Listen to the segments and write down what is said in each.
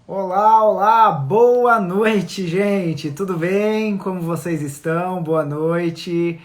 Olá, olá, boa noite, gente. Tudo bem? Como vocês estão? Boa noite.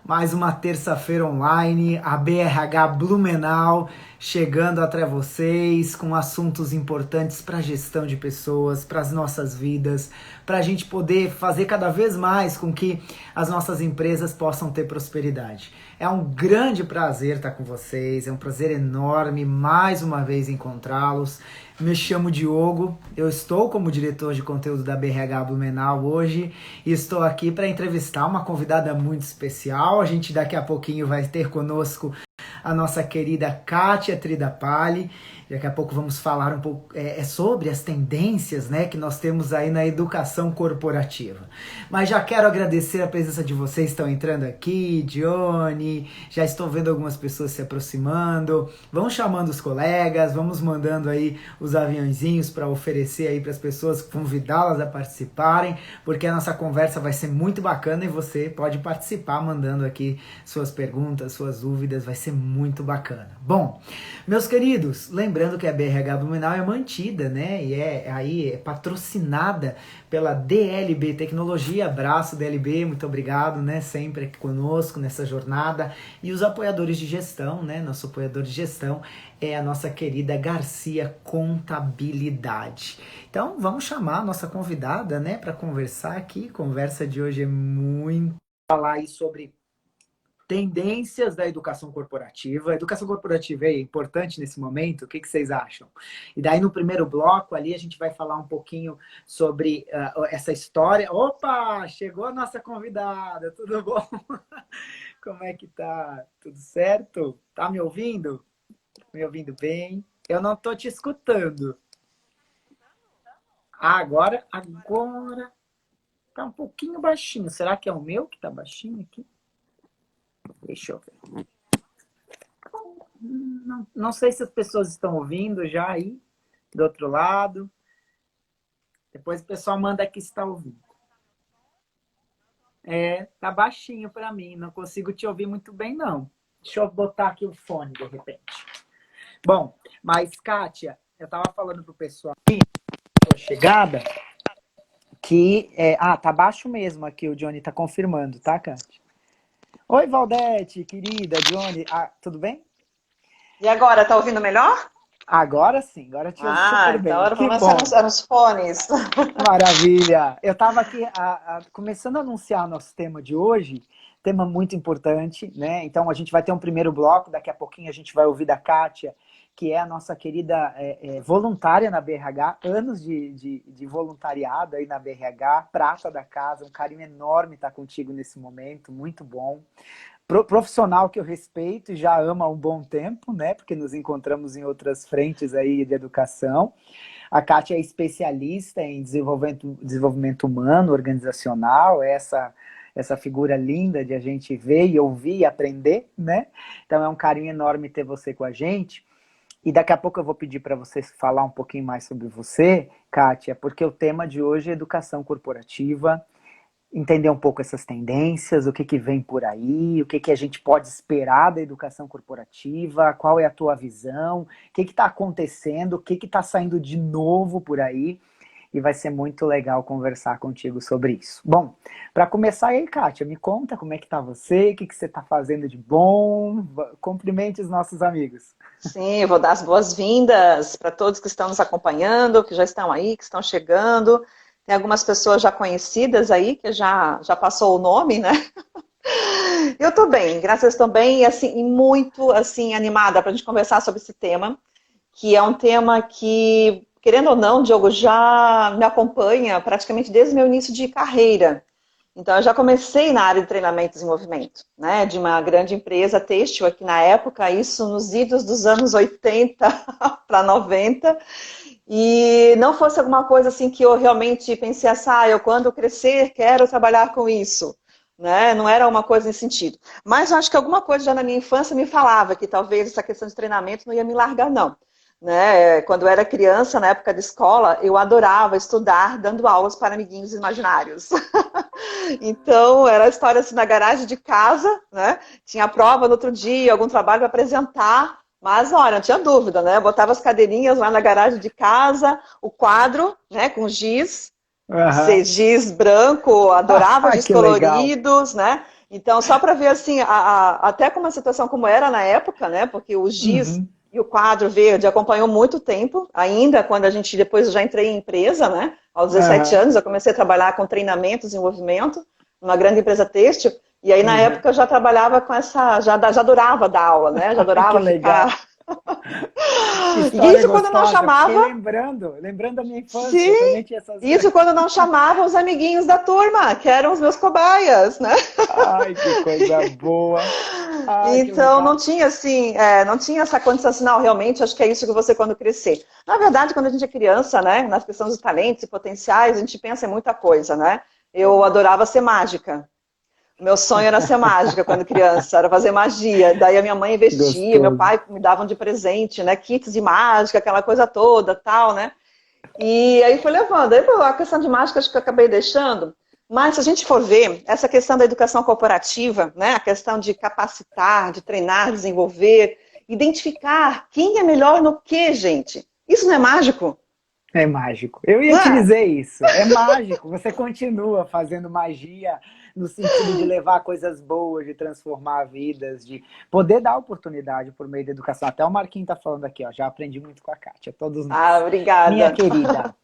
Mais uma terça-feira online, a BRH Blumenau chegando até vocês com assuntos importantes para a gestão de pessoas, para as nossas vidas, para a gente poder fazer cada vez mais com que as nossas empresas possam ter prosperidade. É um grande prazer estar com vocês, é um prazer enorme mais uma vez encontrá-los. Me chamo Diogo, eu estou como diretor de conteúdo da BRH Blumenau hoje e estou aqui para entrevistar uma convidada muito especial. A gente daqui a pouquinho vai ter conosco a nossa querida Kátia Tridapali. Daqui a pouco vamos falar um pouco sobre as tendências, né, que nós temos aí na educação corporativa. Mas já quero agradecer a presença de vocês que estão entrando aqui, Johnny, já estou vendo algumas pessoas se aproximando. Vamos chamando os colegas, vamos mandando aí os aviãozinhos para oferecer aí para as pessoas, convidá-las a participarem, porque a nossa conversa vai ser muito bacana e você pode participar mandando aqui suas perguntas, suas dúvidas, vai ser muito bacana. Bom, meus queridos, lembrando que a BRH Blumenau é mantida, né, e é patrocinada pela DLB Tecnologia. Abraço, DLB, muito obrigado, né, sempre aqui conosco nessa jornada. E os apoiadores de gestão, né, nosso apoiador de gestão é a nossa querida Garcia Contabilidade. Então, vamos chamar a nossa convidada, né, para conversar aqui. A conversa de hoje é muito falar aí sobre tendências da educação corporativa. A educação corporativa é importante nesse momento? O que vocês acham? E daí no primeiro bloco ali a gente vai falar um pouquinho sobre essa história. Opa, chegou a nossa convidada, tudo bom? Como é que tá? Tudo certo? Tá me ouvindo? Me ouvindo bem? Eu não tô te escutando. Ah, agora tá um pouquinho baixinho. Será que é o meu que tá baixinho aqui? Deixa eu ver. Não sei se as pessoas estão ouvindo já aí, do outro lado. Depois o pessoal manda aqui se está ouvindo. Tá baixinho para mim, não consigo te ouvir muito bem, não. Deixa eu botar aqui o fone, de repente. Bom, mas, Kátia, eu estava falando pro pessoal aqui, sua chegada, que... tá baixo mesmo aqui, o Johnny tá confirmando, tá, Kátia? Oi, Valdete, querida, Johnny. Tudo bem? E agora, tá ouvindo melhor? Agora sim, agora te ouço super Então bem. agora Que vamos bom. anunciar nos fones. Maravilha! Eu estava aqui começando a anunciar nosso tema de hoje, tema muito importante, né? Então a gente vai ter um primeiro bloco, daqui a pouquinho a gente vai ouvir da Kátia, que é a nossa querida voluntária na BRH, anos de voluntariado aí na BRH, prata da casa, um carinho enorme estar contigo nesse momento, muito bom. Profissional que eu respeito e já amo há um bom tempo, né? Porque nos encontramos em outras frentes aí de educação. A Kátia é especialista em desenvolvimento humano, organizacional, essa figura linda de a gente ver e ouvir e aprender, né? Então é um carinho enorme ter você com a gente. E daqui a pouco eu vou pedir para você falar um pouquinho mais sobre você, Kátia, porque o tema de hoje é educação corporativa, entender um pouco essas tendências, o que vem por aí, o que a gente pode esperar da educação corporativa, qual é a tua visão, o que está acontecendo, o que está saindo de novo por aí, e vai ser muito legal conversar contigo sobre isso. Bom, para começar aí, Kátia, me conta como é que tá você, o que você está fazendo de bom, cumprimente os nossos amigos. Sim, eu vou dar as boas-vindas para todos que estão nos acompanhando, que já estão aí, que estão chegando. Tem algumas pessoas já conhecidas aí, que já passou o nome, né? Eu estou bem, graças também, e assim, e muito assim, animada para a gente conversar sobre esse tema, que é um tema que, querendo ou não, Diogo, já me acompanha praticamente desde o meu início de carreira. Então, eu já comecei na área de treinamento e desenvolvimento, né, de uma grande empresa têxtil aqui na época, isso nos idos dos anos 80 para 90, e não fosse alguma coisa assim que eu realmente pensei assim, eu quando crescer quero trabalhar com isso, né, não era uma coisa nesse sentido. Mas eu acho que alguma coisa já na minha infância me falava que talvez essa questão de treinamento não ia me largar, não. Né? Quando eu era criança, na época de escola, eu adorava estudar dando aulas para amiguinhos imaginários. Então, era a história assim na garagem de casa, né? Tinha prova no outro dia, algum trabalho para apresentar, Mas, olha, não tinha dúvida, né? Eu botava as cadeirinhas lá na garagem de casa, o quadro, né, com giz, Aham. giz branco, adorava giz Que legal. coloridos, né? Então, só para ver, assim, até com uma situação como era na época, né? Porque o giz Uhum. e o quadro verde acompanhou muito tempo, ainda quando a gente, depois eu já entrei em empresa, né? Aos 17 Aham. anos, eu comecei a trabalhar com treinamento e desenvolvimento, numa grande empresa têxtil, e aí, na Uhum. época, eu já trabalhava com essa, já adorava dar aula, né? Já Que adorava legal. ficar. Que E história isso quando não gostosa. Fiquei chamava, lembrando da minha infância. Eu sim, também tinha essas. isso quando não chamava os amiguinhos da turma, que eram os meus cobaias, né? Ai, que coisa boa. Ai, que Então não legal. tinha assim, não tinha essa condição assim, não, realmente acho que é isso que você quando crescer. Na verdade, quando a gente é criança, né, nas questões dos talentos e potenciais, a gente pensa em muita coisa, né? Eu adorava ser mágica. Meu sonho era ser mágica quando criança, era fazer magia. Daí a minha mãe investia, meu Gostoso. pai me davam de presente, né, kits de mágica, aquela coisa toda, tal, né? E aí foi levando. Aí a questão de mágica acho que eu acabei deixando. Mas se a gente for ver, essa questão da educação corporativa, né, a questão de capacitar, de treinar, desenvolver, identificar quem é melhor no que, gente. Isso não é mágico? É mágico. Eu ia Não te é? dizer isso. É mágico. Você continua fazendo magia no sentido de levar coisas boas, de transformar vidas, de poder dar oportunidade por meio da educação. Até o Marquinhos está falando aqui, ó. Já aprendi muito com a Kátia, todos Ah, nós. Minha obrigada. querida,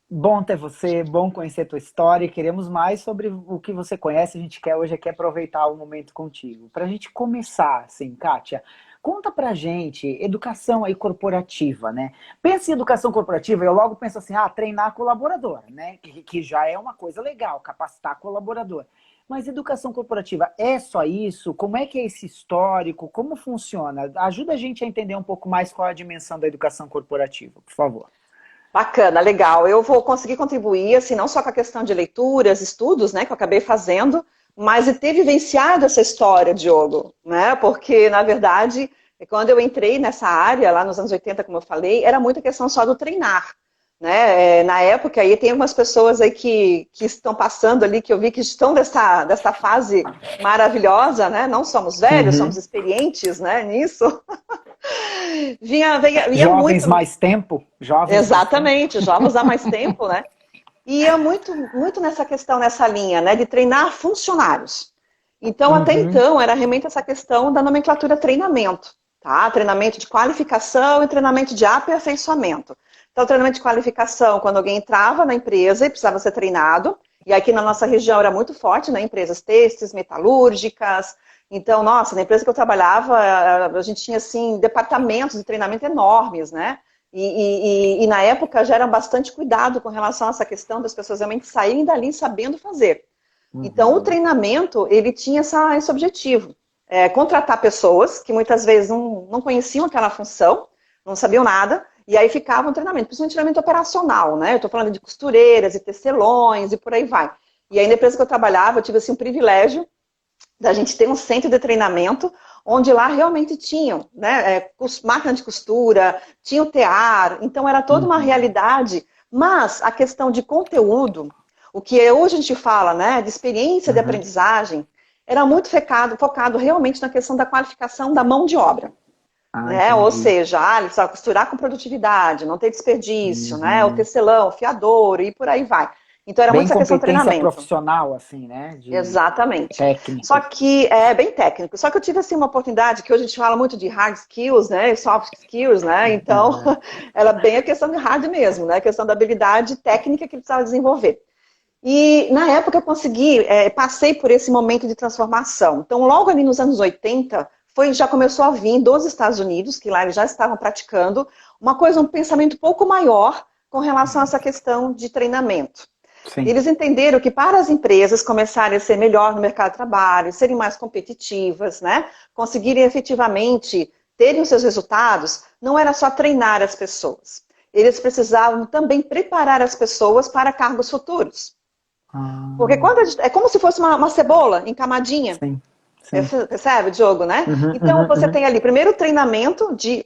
bom ter você, bom conhecer a tua história e queremos mais sobre o que você conhece. A gente quer hoje aqui aproveitar o momento contigo. Para a gente começar, assim, Kátia, conta pra gente, educação aí corporativa, né? Pensa em educação corporativa, eu logo penso assim, treinar colaborador, né? Que já é uma coisa legal, capacitar colaborador. Mas educação corporativa é só isso? Como é que é esse histórico? Como funciona? Ajuda a gente a entender um pouco mais qual é a dimensão da educação corporativa, por favor. Bacana, legal. Eu vou conseguir contribuir, assim, não só com a questão de leituras, estudos, né, que eu acabei fazendo, mas de ter vivenciado essa história, Diogo, né? Porque, na verdade, quando eu entrei nessa área, lá nos anos 80, como eu falei, era muita questão só do treinar, né? Na época, aí tem umas pessoas aí que estão passando ali, que eu vi que estão dessa fase maravilhosa, né? Não somos velhos, somos Uhum. experientes, né, nisso. Ia Jovens muito. mais tempo? Jovens mais tempo? Exatamente, já vamos há mais tempo, né? E é muito, muito nessa questão, nessa linha, né, de treinar funcionários. Então, até Uhum. então, era realmente essa questão da nomenclatura treinamento, tá? Treinamento de qualificação e treinamento de aperfeiçoamento. Então, treinamento de qualificação, quando alguém entrava na empresa e precisava ser treinado, e aqui na nossa região era muito forte, né? Empresas têxteis, metalúrgicas. Então, nossa, na empresa que eu trabalhava, a gente tinha, assim, departamentos de treinamento enormes, né? E na época já era bastante cuidado com relação a essa questão das pessoas realmente saírem dali sabendo fazer. Então, o Uhum. treinamento, ele tinha esse objetivo. Contratar pessoas que muitas vezes não conheciam aquela função, não sabiam nada, e aí ficava um treinamento, principalmente treinamento operacional, né? Eu estou falando de costureiras e tecelões e por aí vai. E aí, na empresa que eu trabalhava, eu tive assim, um privilégio da gente ter um centro de treinamento onde lá realmente tinham, né, máquina de costura, tinha o tear, então era toda uma Uhum. realidade, mas a questão de conteúdo, o que hoje a gente fala, né, de experiência de Uhum. aprendizagem, era muito focado realmente na questão da qualificação da mão de obra. Né? Ou Entendi. seja, ele precisa costurar com produtividade, não ter desperdício, né? O Uhum. tecelão, o fiador e por aí vai. Então era muito Bem essa questão do competência treinamento. profissional, assim, né? De Exatamente. Só técnica. que é bem técnico. Só que eu tive assim uma oportunidade que hoje a gente fala muito de hard skills, né, soft skills, né? Então, Uhum. era bem a questão de hard mesmo, né? A questão da habilidade técnica que ele precisava desenvolver. E na época eu consegui, passei por esse momento de transformação. Então, logo ali nos anos 80, já começou a vir dos Estados Unidos, que lá eles já estavam praticando, uma coisa, um pensamento um pouco maior com relação a essa questão de treinamento. Sim. Eles entenderam que para as empresas começarem a ser melhor no mercado de trabalho, serem mais competitivas, né, conseguirem efetivamente terem os seus resultados, não era só treinar as pessoas. Eles precisavam também preparar as pessoas para cargos futuros. Porque Ah, quando é como se fosse uma cebola em camadinha. sim, sim. Percebe, Diogo, né? Uhum, Então, uhum, você uhum. tem ali, primeiro, treinamento de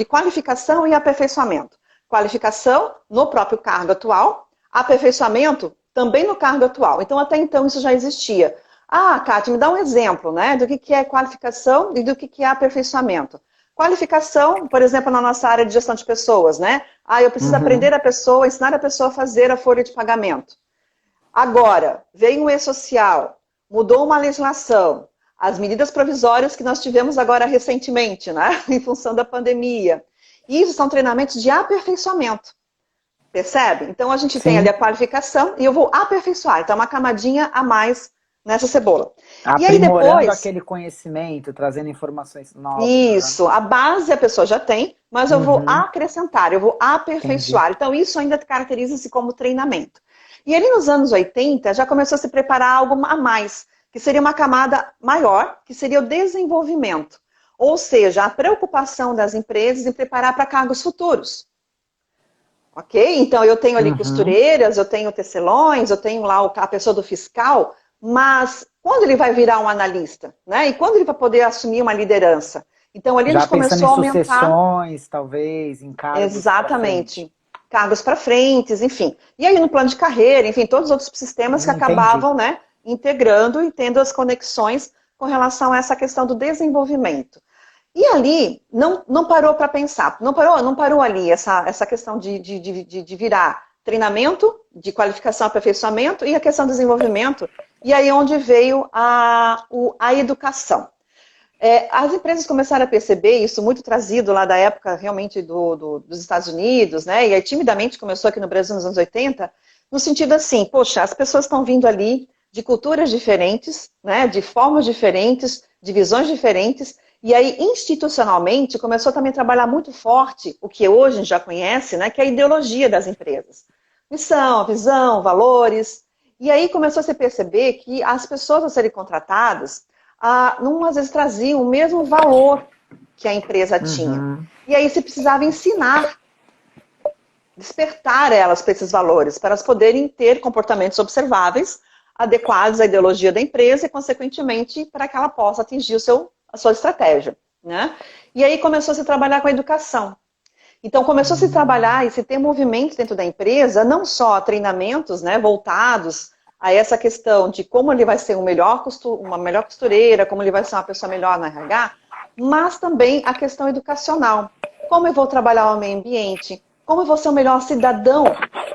qualificação e aperfeiçoamento. Qualificação no próprio cargo atual, aperfeiçoamento também no cargo atual. Então, até então, isso já existia. Ah, Kátia, me dá um exemplo, né, do que é qualificação e do que é aperfeiçoamento. Qualificação, por exemplo, na nossa área de gestão de pessoas, né? Eu preciso aprender a pessoa, ensinar a pessoa a fazer a folha de pagamento. Agora, veio um e-social, mudou uma legislação, as medidas provisórias que nós tivemos agora recentemente, né? Em função da pandemia. Isso são treinamentos de aperfeiçoamento. Percebe? Então, a gente tem ali a qualificação e eu vou aperfeiçoar. Então, é uma camadinha a mais nessa cebola. Aprimorando e aí depois, aquele conhecimento, trazendo informações novas. Isso, né? A base a pessoa já tem, mas eu vou acrescentar, eu vou aperfeiçoar. Entendi. Então, isso ainda caracteriza-se como treinamento. E ali nos anos 80, já começou a se preparar algo a mais, que seria uma camada maior, que seria o desenvolvimento. Ou seja, a preocupação das empresas em preparar para cargos futuros. Ok? Então, eu tenho ali costureiras, eu tenho tecelões, eu tenho lá a pessoa do fiscal, mas quando ele vai virar um analista? Né? E quando ele vai poder assumir uma liderança? Então, ali já a gente começou a aumentar... sucessões, talvez, em cargos. Exatamente. Cargos para frente, enfim. E aí, no plano de carreira, enfim, todos os outros sistemas que acabavam, né, integrando e tendo as conexões com relação a essa questão do desenvolvimento. E ali, não parou para pensar, não parou ali essa questão de virar treinamento, de qualificação, aperfeiçoamento e a questão do desenvolvimento, e aí onde veio a educação. As empresas começaram a perceber isso, muito trazido lá da época realmente dos Estados Unidos, né, e aí timidamente começou aqui no Brasil nos anos 80, no sentido assim, poxa, as pessoas estão vindo ali de culturas diferentes, né, de formas diferentes, de visões diferentes, e aí, institucionalmente, começou também a trabalhar muito forte, o que hoje a gente já conhece, né, que é a ideologia das empresas. Missão, visão, valores. E aí começou a se perceber que as pessoas a serem contratadas, não às vezes traziam o mesmo valor que a empresa tinha. E aí se precisava ensinar, despertar elas para esses valores, para elas poderem ter comportamentos observáveis, adequados à ideologia da empresa e, consequentemente, para que ela possa atingir a sua estratégia, né? E aí começou a se trabalhar com a educação. Então começou a se trabalhar e se ter movimentos dentro da empresa, não só treinamentos, né, voltados a essa questão de como ele vai ser uma melhor costureira, como ele vai ser uma pessoa melhor na RH, mas também a questão educacional. Como eu vou trabalhar o meio ambiente, como eu vou ser o melhor cidadão.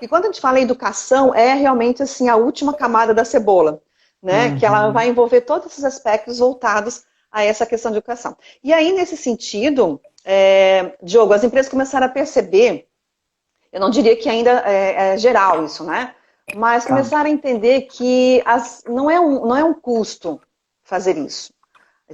E quando a gente fala em educação, é realmente assim a última camada da cebola, né? Que ela vai envolver todos esses aspectos voltados a essa questão de educação. E aí, nesse sentido, Diogo, as empresas começaram a perceber, eu não diria que ainda é geral isso, né? Mas começaram a entender que não é um custo fazer isso.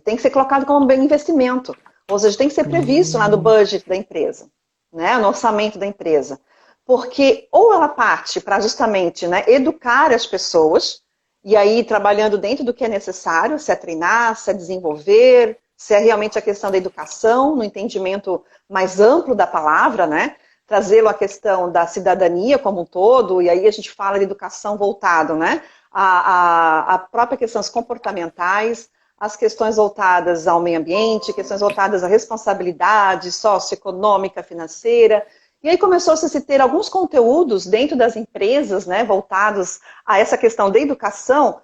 Tem que ser colocado como um bem investimento. Ou seja, tem que ser previsto lá no budget da empresa, né? No orçamento da empresa. Porque ou ela parte para justamente, né, educar as pessoas, e aí trabalhando dentro do que é necessário, se é treinar, se é desenvolver, se é realmente a questão da educação, no entendimento mais amplo da palavra, né? Trazê-lo à questão da cidadania como um todo, e aí a gente fala de educação voltado, né? A própria questões comportamentais, as questões voltadas ao meio ambiente, questões voltadas à responsabilidade socioeconômica, financeira. E aí começou-se a se ter alguns conteúdos dentro das empresas, né, voltados a essa questão da educação,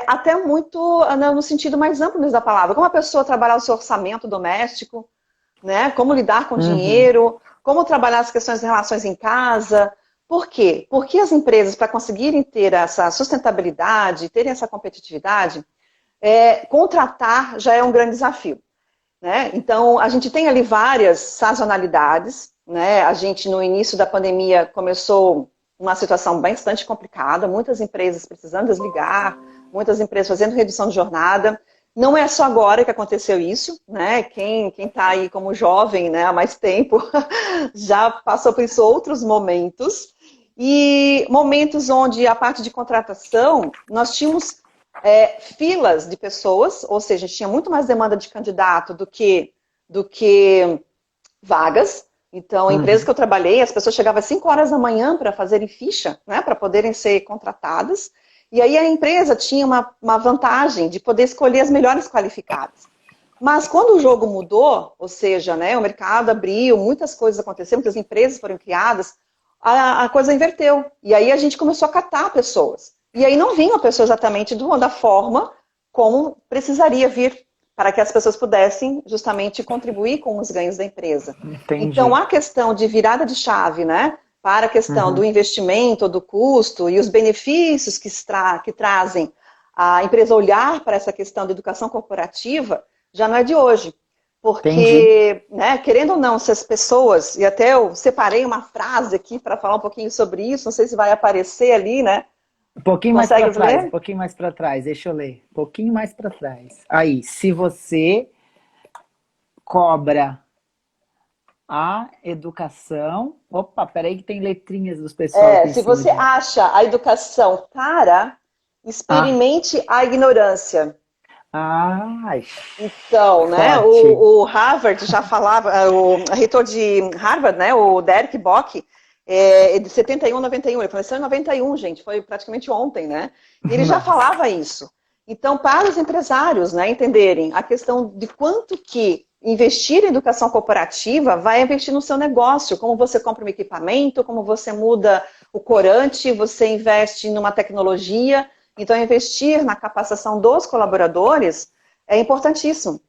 até muito no sentido mais amplo da palavra. Como a pessoa trabalhar o seu orçamento doméstico, né, como lidar com dinheiro, como trabalhar as questões de relações em casa. Por quê? Porque as empresas, para conseguirem ter essa sustentabilidade, terem essa competitividade, contratar já é um grande desafio, né? Então, a gente tem ali várias sazonalidades, né? A gente, no início da pandemia, começou uma situação bastante complicada, muitas empresas precisando desligar, muitas empresas fazendo redução de jornada. Não é só agora que aconteceu isso, né? Quem está aí como jovem, né, há mais tempo, já passou por isso outros momentos. E momentos onde a parte de contratação, nós tínhamos filas de pessoas, ou seja, tinha muito mais demanda de candidato do que vagas. Então, a empresa que eu trabalhei, as pessoas chegavam às 5 horas da manhã para fazerem ficha, né, para poderem ser contratadas. E aí a empresa tinha uma vantagem de poder escolher as melhores qualificadas. Mas quando o jogo mudou, ou seja, né, o mercado abriu, muitas coisas aconteceram, muitas empresas foram criadas, a coisa inverteu. E aí a gente começou a catar pessoas. E aí não vinha a pessoa exatamente da forma como precisaria vir para que as pessoas pudessem justamente contribuir com os ganhos da empresa. Entendi. Então, a questão de virada de chave, né, para a questão do investimento, do custo e os benefícios que trazem a empresa olhar para essa questão da educação corporativa, já não é de hoje. Porque, né, querendo ou não, se as pessoas, e até eu separei uma frase aqui para falar um pouquinho sobre isso, não sei se vai aparecer ali, né? Um pouquinho mais Consegue para trás, ler? um pouquinho mais para trás, deixa eu ler. Um pouquinho mais para trás. Aí, se você cobra a educação. Opa, peraí que tem letrinhas dos pessoal aqui em Se cima você de mim. acha a educação cara, Ah, experimente a ignorância. ai, Então, né, forte. o Harvard já falava, o reitor de Harvard, né, o Derek Bock, de 71 a 91, ele faleceu em 91, gente, foi praticamente ontem, né? E ele já Nossa. falava isso. Então, para os empresários, né, entenderem a questão de quanto que investir em educação corporativa vai investir no seu negócio, como você compra um equipamento, como você muda o corante, você investe numa tecnologia. Então, investir na capacitação dos colaboradores é importantíssimo.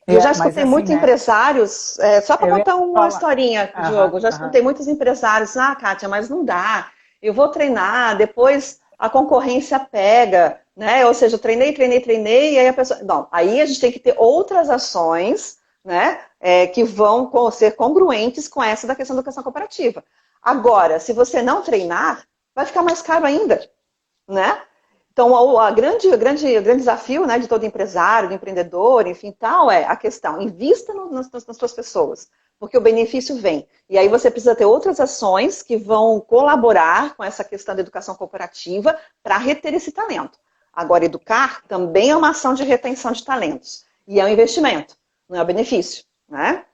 E eu já Mas escutei assim, muitos né? empresários, só para Eu ia contar uma falar. historinha, Aham, Diogo, já aham. escutei muitos empresários, Kátia, mas não dá, eu vou treinar, depois a concorrência pega, né? Ou seja, eu treinei, e aí a pessoa. Não, aí a gente tem que ter outras ações, né? Que vão ser congruentes com essa da questão da educação cooperativa. Agora, se você não treinar, vai ficar mais caro ainda, né? Então, o grande desafio, né, de todo empresário, do empreendedor, enfim, tal, é a questão, invista nas suas pessoas, porque o benefício vem. E aí você precisa ter outras ações que vão colaborar com essa questão da educação corporativa para reter esse talento. Agora, educar também é uma ação de retenção de talentos. E é um investimento, não é um benefício, né?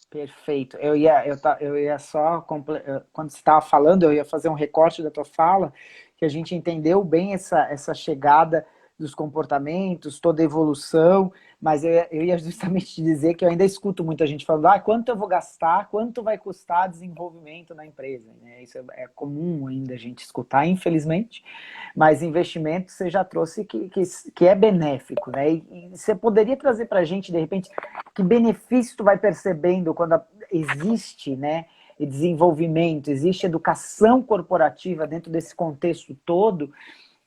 Perfeito. Eu ia só, quando você estava falando, eu ia fazer um recorte da tua fala, que a gente entendeu bem essa chegada dos comportamentos, toda a evolução, mas eu ia justamente te dizer que eu ainda escuto muita gente falando, quanto eu vou gastar, quanto vai custar desenvolvimento na empresa, né? Isso é comum ainda a gente escutar, infelizmente, mas investimento você já trouxe que é benéfico, né? E você poderia trazer para a gente, de repente, que benefício tu vai percebendo quando existe, né, desenvolvimento, existe educação corporativa dentro desse contexto todo.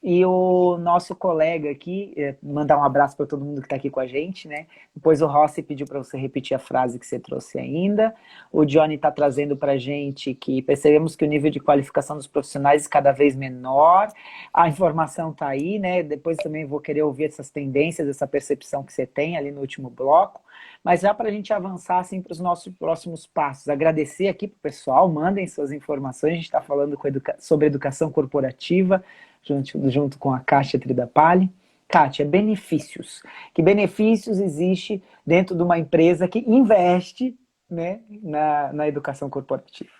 E o nosso colega aqui, mandar um abraço para todo mundo que está aqui com a gente, né? Depois o Rossi pediu para você repetir a frase que você trouxe ainda. O Johnny está trazendo para a gente que percebemos que o nível de qualificação dos profissionais é cada vez menor. A informação está aí, né? Depois também vou querer ouvir essas tendências, essa percepção que você tem ali no último bloco. Mas já para a gente avançar assim, para os nossos próximos passos, agradecer aqui para o pessoal, mandem suas informações. A gente está falando sobre educação corporativa, junto com a Kátia Tridapali. Kátia, benefícios. Que benefícios existe dentro de uma empresa que investe, né, na educação corporativa?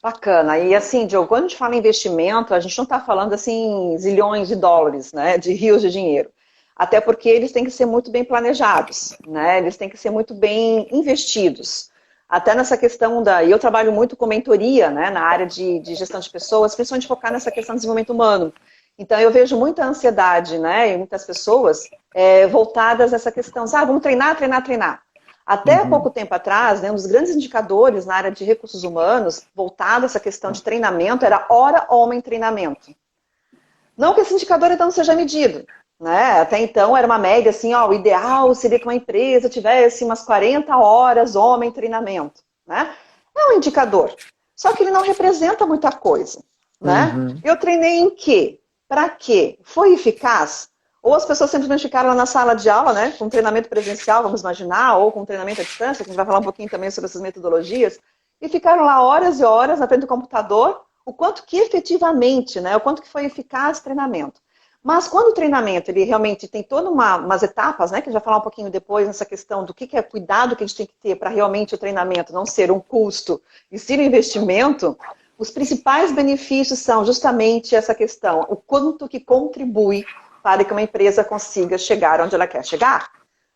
Bacana. E assim, Diogo, quando a gente fala em investimento, a gente não está falando assim zilhões de dólares, né, de rios de dinheiro. Até porque eles têm que ser muito bem planejados, né? Eles têm que ser muito bem investidos. Até nessa questão e eu trabalho muito com mentoria, né, na área de gestão de pessoas, principalmente focar nessa questão do desenvolvimento humano. Então eu vejo muita ansiedade, né, em muitas pessoas voltadas a essa questão, vamos treinar, treinar, treinar. Até pouco tempo atrás, né, um dos grandes indicadores na área de recursos humanos, voltado a essa questão de treinamento, era hora homem treinamento. Não que esse indicador então não seja medido, né? Até então era uma média assim, o ideal seria que uma empresa tivesse umas 40 horas homem treinamento, né? É um indicador, só que ele não representa muita coisa, né? Uhum. Eu treinei em quê? Para quê? Foi eficaz? Ou as pessoas simplesmente ficaram lá na sala de aula, né, com treinamento presencial, vamos imaginar, ou com treinamento à distância, que a gente vai falar um pouquinho também sobre essas metodologias, e ficaram lá horas e horas na frente do computador, o quanto que efetivamente, né, o quanto que foi eficaz o treinamento. Mas quando o treinamento ele realmente tem todas umas etapas, né, que a gente vai falar um pouquinho depois nessa questão do que é cuidado que a gente tem que ter para realmente o treinamento não ser um custo e ser um investimento, os principais benefícios são justamente essa questão, o quanto que contribui para que uma empresa consiga chegar onde ela quer chegar.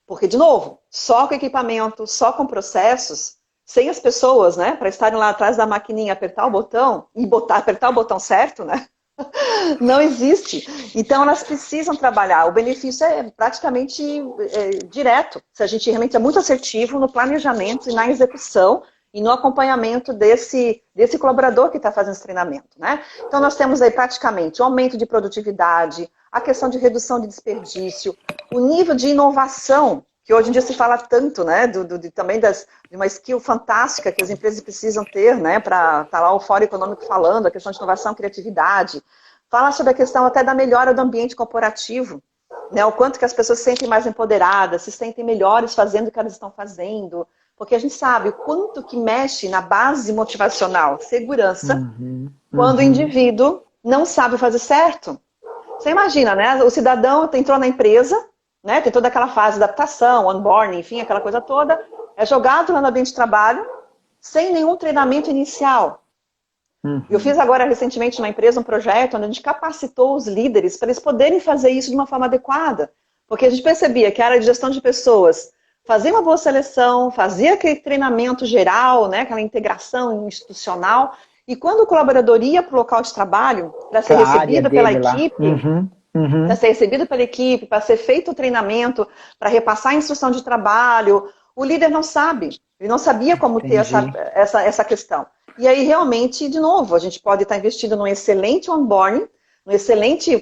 Porque, de novo, só com equipamento, só com processos, sem as pessoas, né, para estarem lá atrás da maquininha, apertar o botão e apertar o botão certo, né? Não existe. Então, elas precisam trabalhar. O benefício é praticamente direto. Se a gente realmente é muito assertivo no planejamento e na execução e no acompanhamento desse colaborador que está fazendo esse treinamento, né? Então, nós temos aí praticamente o aumento de produtividade, a questão de redução de desperdício, o nível de inovação, que hoje em dia se fala tanto, né? Também de uma skill fantástica que as empresas precisam ter, né? Para estar lá o Fórum Econômico falando, a questão de inovação e criatividade. Fala sobre a questão até da melhora do ambiente corporativo, né? O quanto que as pessoas se sentem mais empoderadas, se sentem melhores fazendo o que elas estão fazendo. Porque a gente sabe o quanto que mexe na base motivacional, segurança, quando o indivíduo não sabe fazer certo. Você imagina, né? O cidadão entrou na empresa, né? Tem toda aquela fase de adaptação, onboarding, enfim, aquela coisa toda. É jogado lá no ambiente de trabalho, sem nenhum treinamento inicial. Eu fiz agora recentemente numa empresa um projeto onde a gente capacitou os líderes para eles poderem fazer isso de uma forma adequada. Porque a gente percebia que a área de gestão de pessoas fazia uma boa seleção, fazia aquele treinamento geral, né, aquela integração institucional, e quando o colaborador ia para o local de trabalho, para ser recebido pela equipe, para ser recebido pela equipe, para ser feito o treinamento, para repassar a instrução de trabalho, o líder não sabe, ele não sabia como ter essa questão. E aí, realmente, de novo, a gente pode estar investindo num excelente onboarding,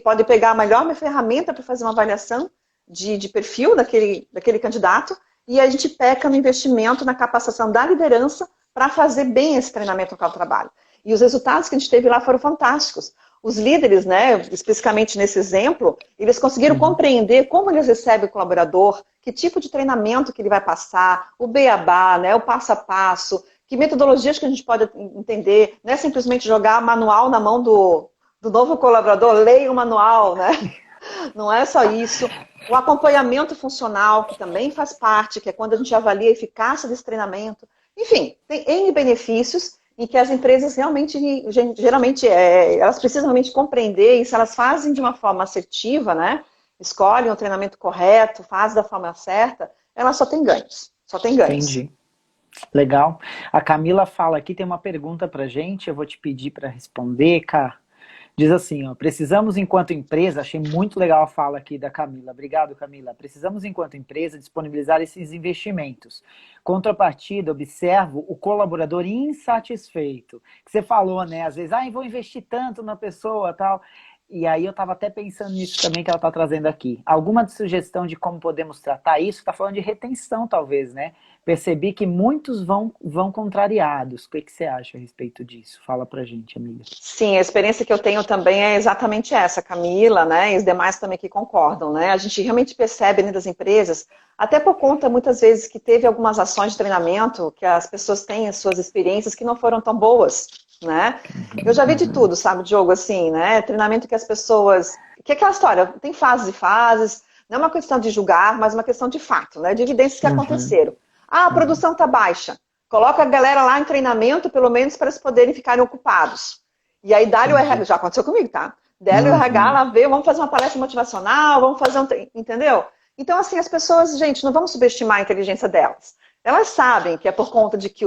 pode pegar a melhor ferramenta para fazer uma avaliação de perfil daquele candidato, e a gente peca no investimento na capacitação da liderança para fazer bem esse treinamento no local de trabalho. E os resultados que a gente teve lá foram fantásticos. Os líderes, né, especificamente nesse exemplo, eles conseguiram compreender como eles recebem o colaborador, que tipo de treinamento que ele vai passar, o beabá, né, o passo a passo, que metodologias que a gente pode entender, não é simplesmente jogar manual na mão do novo colaborador, leia o manual, né? Não é só isso. O acompanhamento funcional, que também faz parte, que é quando a gente avalia a eficácia desse treinamento. Enfim, tem N benefícios em que as empresas realmente, geralmente, elas precisam realmente compreender, e se elas fazem de uma forma assertiva, né? Escolhem o treinamento correto, fazem da forma certa, elas só têm ganhos. Só tem ganhos. Entendi. Legal. A Camila fala aqui, tem uma pergunta pra gente, eu vou te pedir para responder, Cá. Diz assim, ó, precisamos enquanto empresa, achei muito legal a fala aqui da Camila, obrigado Camila, precisamos enquanto empresa disponibilizar esses investimentos. Contrapartida, observo o colaborador insatisfeito, que você falou, né, às vezes, vou investir tanto na pessoa, tal, e aí eu estava até pensando nisso também que ela está trazendo aqui. Alguma sugestão de como podemos tratar isso? Está falando de retenção, talvez, né? Percebi que muitos vão contrariados. O que você acha a respeito disso? Fala pra gente, amiga. Sim, a experiência que eu tenho também é exatamente essa, Camila, né, e os demais também que concordam, né? A gente realmente percebe dentro das empresas, até por conta, muitas vezes, que teve algumas ações de treinamento, que as pessoas têm as suas experiências que não foram tão boas, né? Eu já vi de tudo, sabe, Diogo, assim, né? Treinamento que as pessoas... Que é aquela história, tem fases e fases, não é uma questão de julgar, mas uma questão de fato, né? De evidências que aconteceram. A produção está baixa. Coloca a galera lá em treinamento, pelo menos para eles poderem ficarem ocupados. E aí dá-lhe o RH, já aconteceu comigo, tá? Dá-lhe o RH lá, ver, vamos fazer uma palestra motivacional, vamos fazer um... Entendeu? Então, assim, as pessoas, gente, não vamos subestimar a inteligência delas. Elas sabem que é por conta de que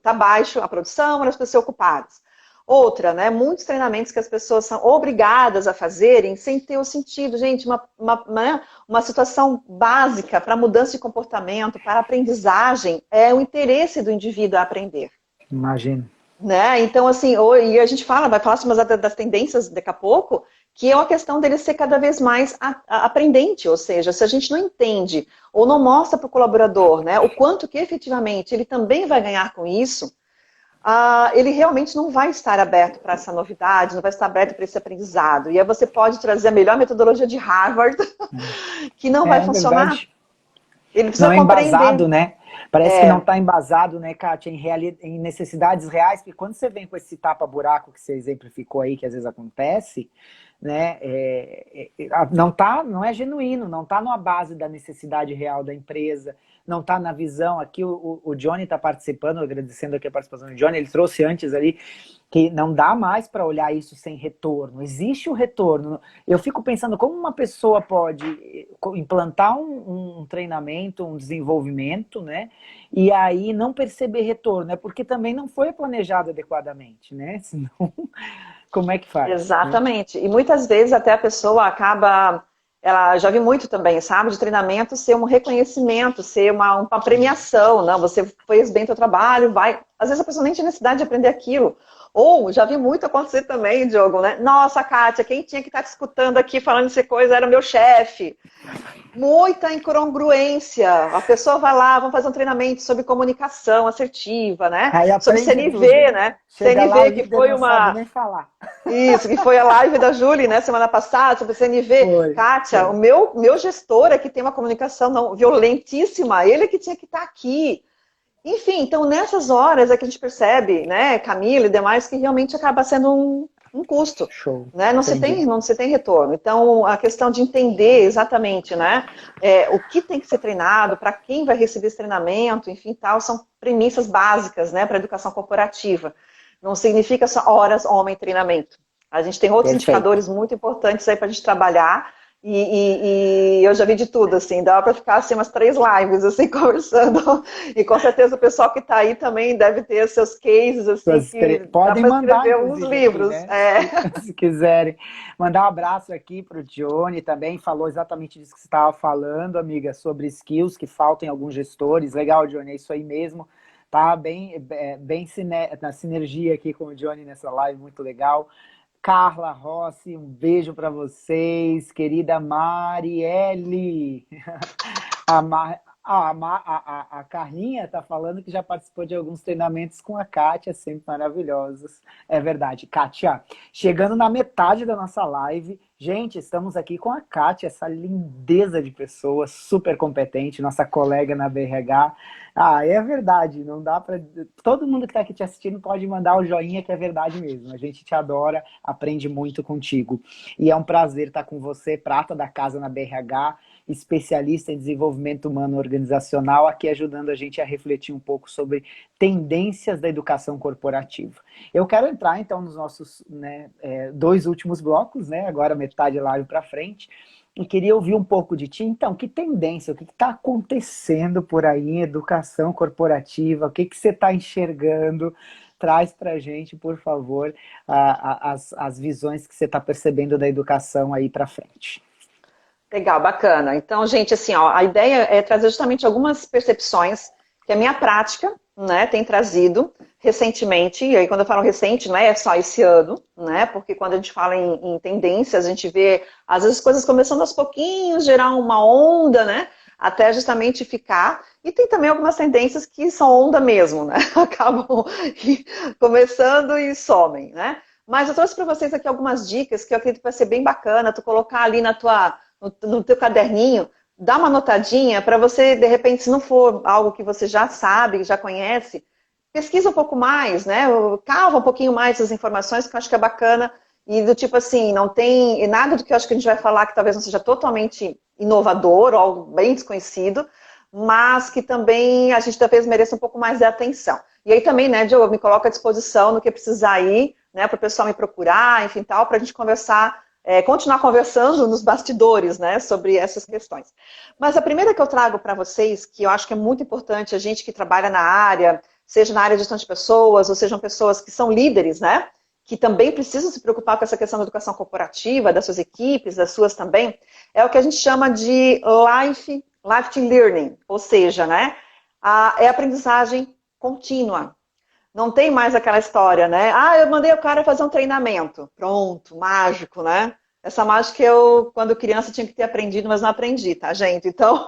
tá baixo a produção, elas precisam ser ocupadas. Outra, né, muitos treinamentos que as pessoas são obrigadas a fazerem sem ter o sentido. Gente, uma situação básica para mudança de comportamento, para aprendizagem, é o interesse do indivíduo a aprender. Imagino. Né? Então, assim, e a gente vai falar sobre das tendências daqui a pouco, que é uma questão dele ser cada vez mais aprendente, ou seja, se a gente não entende ou não mostra para o colaborador, né, o quanto que efetivamente ele também vai ganhar com isso, ele realmente não vai estar aberto para essa novidade, não vai estar aberto para esse aprendizado. E aí você pode trazer a melhor metodologia de Harvard, que não vai funcionar. Verdade. Ele precisa não compreender. É embasado, né? Parece que não está embasado, né, Kátia, em necessidades reais, porque quando você vem com esse tapa-buraco que você exemplificou aí, que às vezes acontece, né, não é genuíno, não está numa base da necessidade real da empresa, não está na visão. Aqui o Johnny está participando, agradecendo aqui a participação do Johnny, ele trouxe antes ali, que não dá mais para olhar isso sem retorno, existe o retorno. Eu fico pensando como uma pessoa pode implantar um treinamento, um desenvolvimento, né, e aí não perceber retorno, né, porque também não foi planejado adequadamente, né, senão como é que faz, né? Exatamente. E muitas vezes até a pessoa acaba, ela já vi muito também, sabe, de treinamento ser um reconhecimento, ser uma premiação, não, você fez bem seu trabalho, vai. Às vezes a pessoa nem tinha necessidade de aprender aquilo. Ou, já vi muito acontecer também, Diogo, né? Nossa, Kátia, quem tinha que estar te escutando aqui falando essa coisa era o meu chefe. Muita incongruência. A pessoa vai lá, vamos fazer um treinamento sobre comunicação assertiva, né? Aí Sobre aprende tudo. CNV, né? Chega lá, o CNV, que líder foi não sabe uma. nem falar. Isso, que foi a live da Julie, né, semana passada, sobre CNV. Foi, Kátia, o foi. meu gestor é que tem uma comunicação não, violentíssima, ele que tinha que estar aqui. Enfim, então nessas horas é que a gente percebe, né, Camila e demais, que realmente acaba sendo um custo, Show. né? Entendi. Não se tem retorno. Então, a questão de entender exatamente, né, o que tem que ser treinado, para quem vai receber esse treinamento, enfim, tal, são premissas básicas, né, para a educação corporativa. Não significa só horas homem treinamento. A gente tem outros Perfeito. indicadores muito importantes aí para a gente trabalhar. E eu já vi de tudo, assim, dá para ficar assim umas 3 lives assim conversando. E com certeza o pessoal que está aí também deve ter seus cases assim que dá Podem para mandar, escrever uns inclusive, aqui, livros. né? Se quiserem. Mandar um abraço aqui para o Johnny também. Falou exatamente disso que você estava falando, amiga, sobre skills que faltam em alguns gestores. Legal, Johnny, é isso aí mesmo. Tá bem na sinergia aqui com o Johnny nessa live, muito legal. Carla Rossi, um beijo para vocês. Querida Marielle. A, Mar, a Carlinha está falando que já participou de alguns treinamentos com a Kátia, sempre maravilhosos. É verdade. Kátia, chegando na metade da nossa live, gente, estamos aqui com a Kátia, essa lindeza de pessoa, super competente, nossa colega na BRH. Ah, é verdade, não dá para. Todo mundo que está aqui te assistindo pode mandar o joinha, que é verdade mesmo. A gente te adora, aprende muito contigo. E é um prazer estar com você, prata da casa na BRH, especialista em desenvolvimento humano organizacional, aqui ajudando a gente a refletir um pouco sobre tendências da educação corporativa. Eu quero entrar, então, nos nossos, né, 2 últimos blocos, né, agora metade live para frente, e queria ouvir um pouco de ti. Então, que tendência, o que está acontecendo por aí em educação corporativa, o que você está enxergando? Traz para a gente, por favor, as visões que você está percebendo da educação aí para frente. Legal, bacana. Então, gente, assim, ó, a ideia é trazer justamente algumas percepções que a minha prática, né, tem trazido recentemente, e aí quando eu falo recente, não é só esse ano, né, porque quando a gente fala em tendências, a gente vê, às vezes, coisas começando aos pouquinhos, gerar uma onda, né, até justamente ficar, e tem também algumas tendências que são onda mesmo, né, acabam começando e somem, né. Mas eu trouxe para vocês aqui algumas dicas que eu acredito que vai ser bem bacana, tu colocar ali no teu caderninho, dá uma notadinha para você, de repente, se não for algo que você já sabe, já conhece, pesquisa um pouco mais, né? Cava um pouquinho mais as informações, que eu acho que é bacana. E do tipo assim, não tem nada do que eu acho que a gente vai falar que talvez não seja totalmente inovador ou algo bem desconhecido, mas que também a gente talvez mereça um pouco mais de atenção. E aí também, né, Diogo, me coloco à disposição no que precisar ir, né, para o pessoal me procurar, enfim, tal, para a gente conversar, continuar conversando nos bastidores, né, sobre essas questões. Mas a primeira que eu trago para vocês, que eu acho que é muito importante, a gente que trabalha na área, seja na área de gestão de pessoas, ou sejam pessoas que são líderes, né, que também precisam se preocupar com essa questão da educação corporativa, das suas equipes, das suas também, é o que a gente chama de lifetime learning, ou seja, né, é aprendizagem contínua. Não tem mais aquela história, né? Ah, eu mandei o cara fazer um treinamento. Pronto, mágico, né? Essa mágica eu, quando criança, tinha que ter aprendido, mas não aprendi, tá, gente? Então,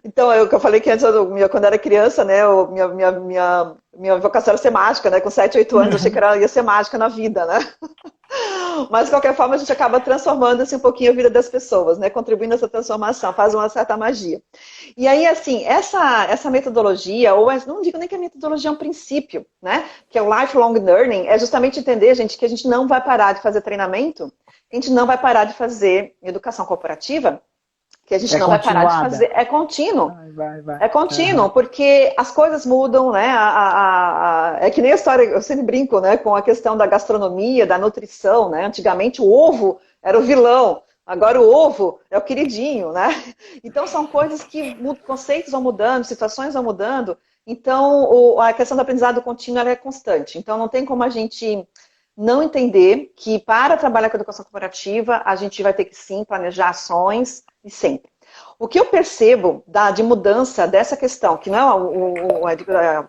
então eu que eu falei que antes, quando eu era criança, né? Minha vocação era ser mágica, né? Com 7, 8 anos, eu achei que ia ser mágica na vida, né? Mas, de qualquer forma, a gente acaba transformando assim, um pouquinho a vida das pessoas, né? Contribuindo nessa transformação, faz uma certa magia. E aí, assim, essa metodologia, ou não digo nem que a metodologia é um princípio, né? Que é o lifelong learning, é justamente entender, gente, que a gente não vai parar de fazer treinamento, a gente não vai parar de fazer educação corporativa, que a gente não vai parar de fazer. É contínuo. Vai. É contínuo, porque as coisas mudam, né? É que nem a história, eu sempre brinco, né? Com a questão da gastronomia, da nutrição, né? Antigamente o ovo era o vilão, agora o ovo é o queridinho, né? Então são coisas que conceitos vão mudando, situações vão mudando. Então a questão do aprendizado contínuo ela é constante. Então não tem como a gente não entender que para trabalhar com educação corporativa, a gente vai ter que sim planejar ações e sempre. O que eu percebo de mudança dessa questão, que não é o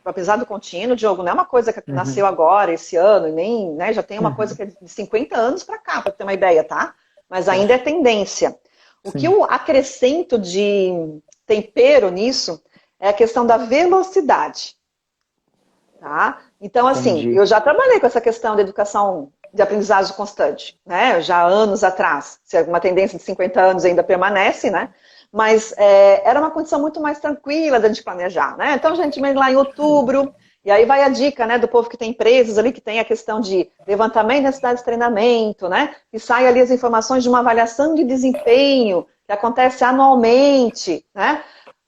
aprendizado contínuo, Diogo, não é uma coisa que nasceu agora, esse ano, e nem, né, já tem uma coisa que é de 50 anos para cá, para ter uma ideia, tá? Mas ainda é tendência. O que eu acrescento de tempero nisso é a questão da velocidade. Tá? Então, assim, eu já trabalhei com essa questão de educação de aprendizagem constante, né? Já há anos atrás. Se alguma tendência de 50 anos ainda permanece, né? Mas era uma condição muito mais tranquila de a gente planejar, né? Então, a gente vem lá em outubro, e aí vai a dica, né, do povo que tem empresas ali, que tem a questão de levantamento de necessidade de treinamento, né? E sai ali as informações de uma avaliação de desempenho, que acontece anualmente, né?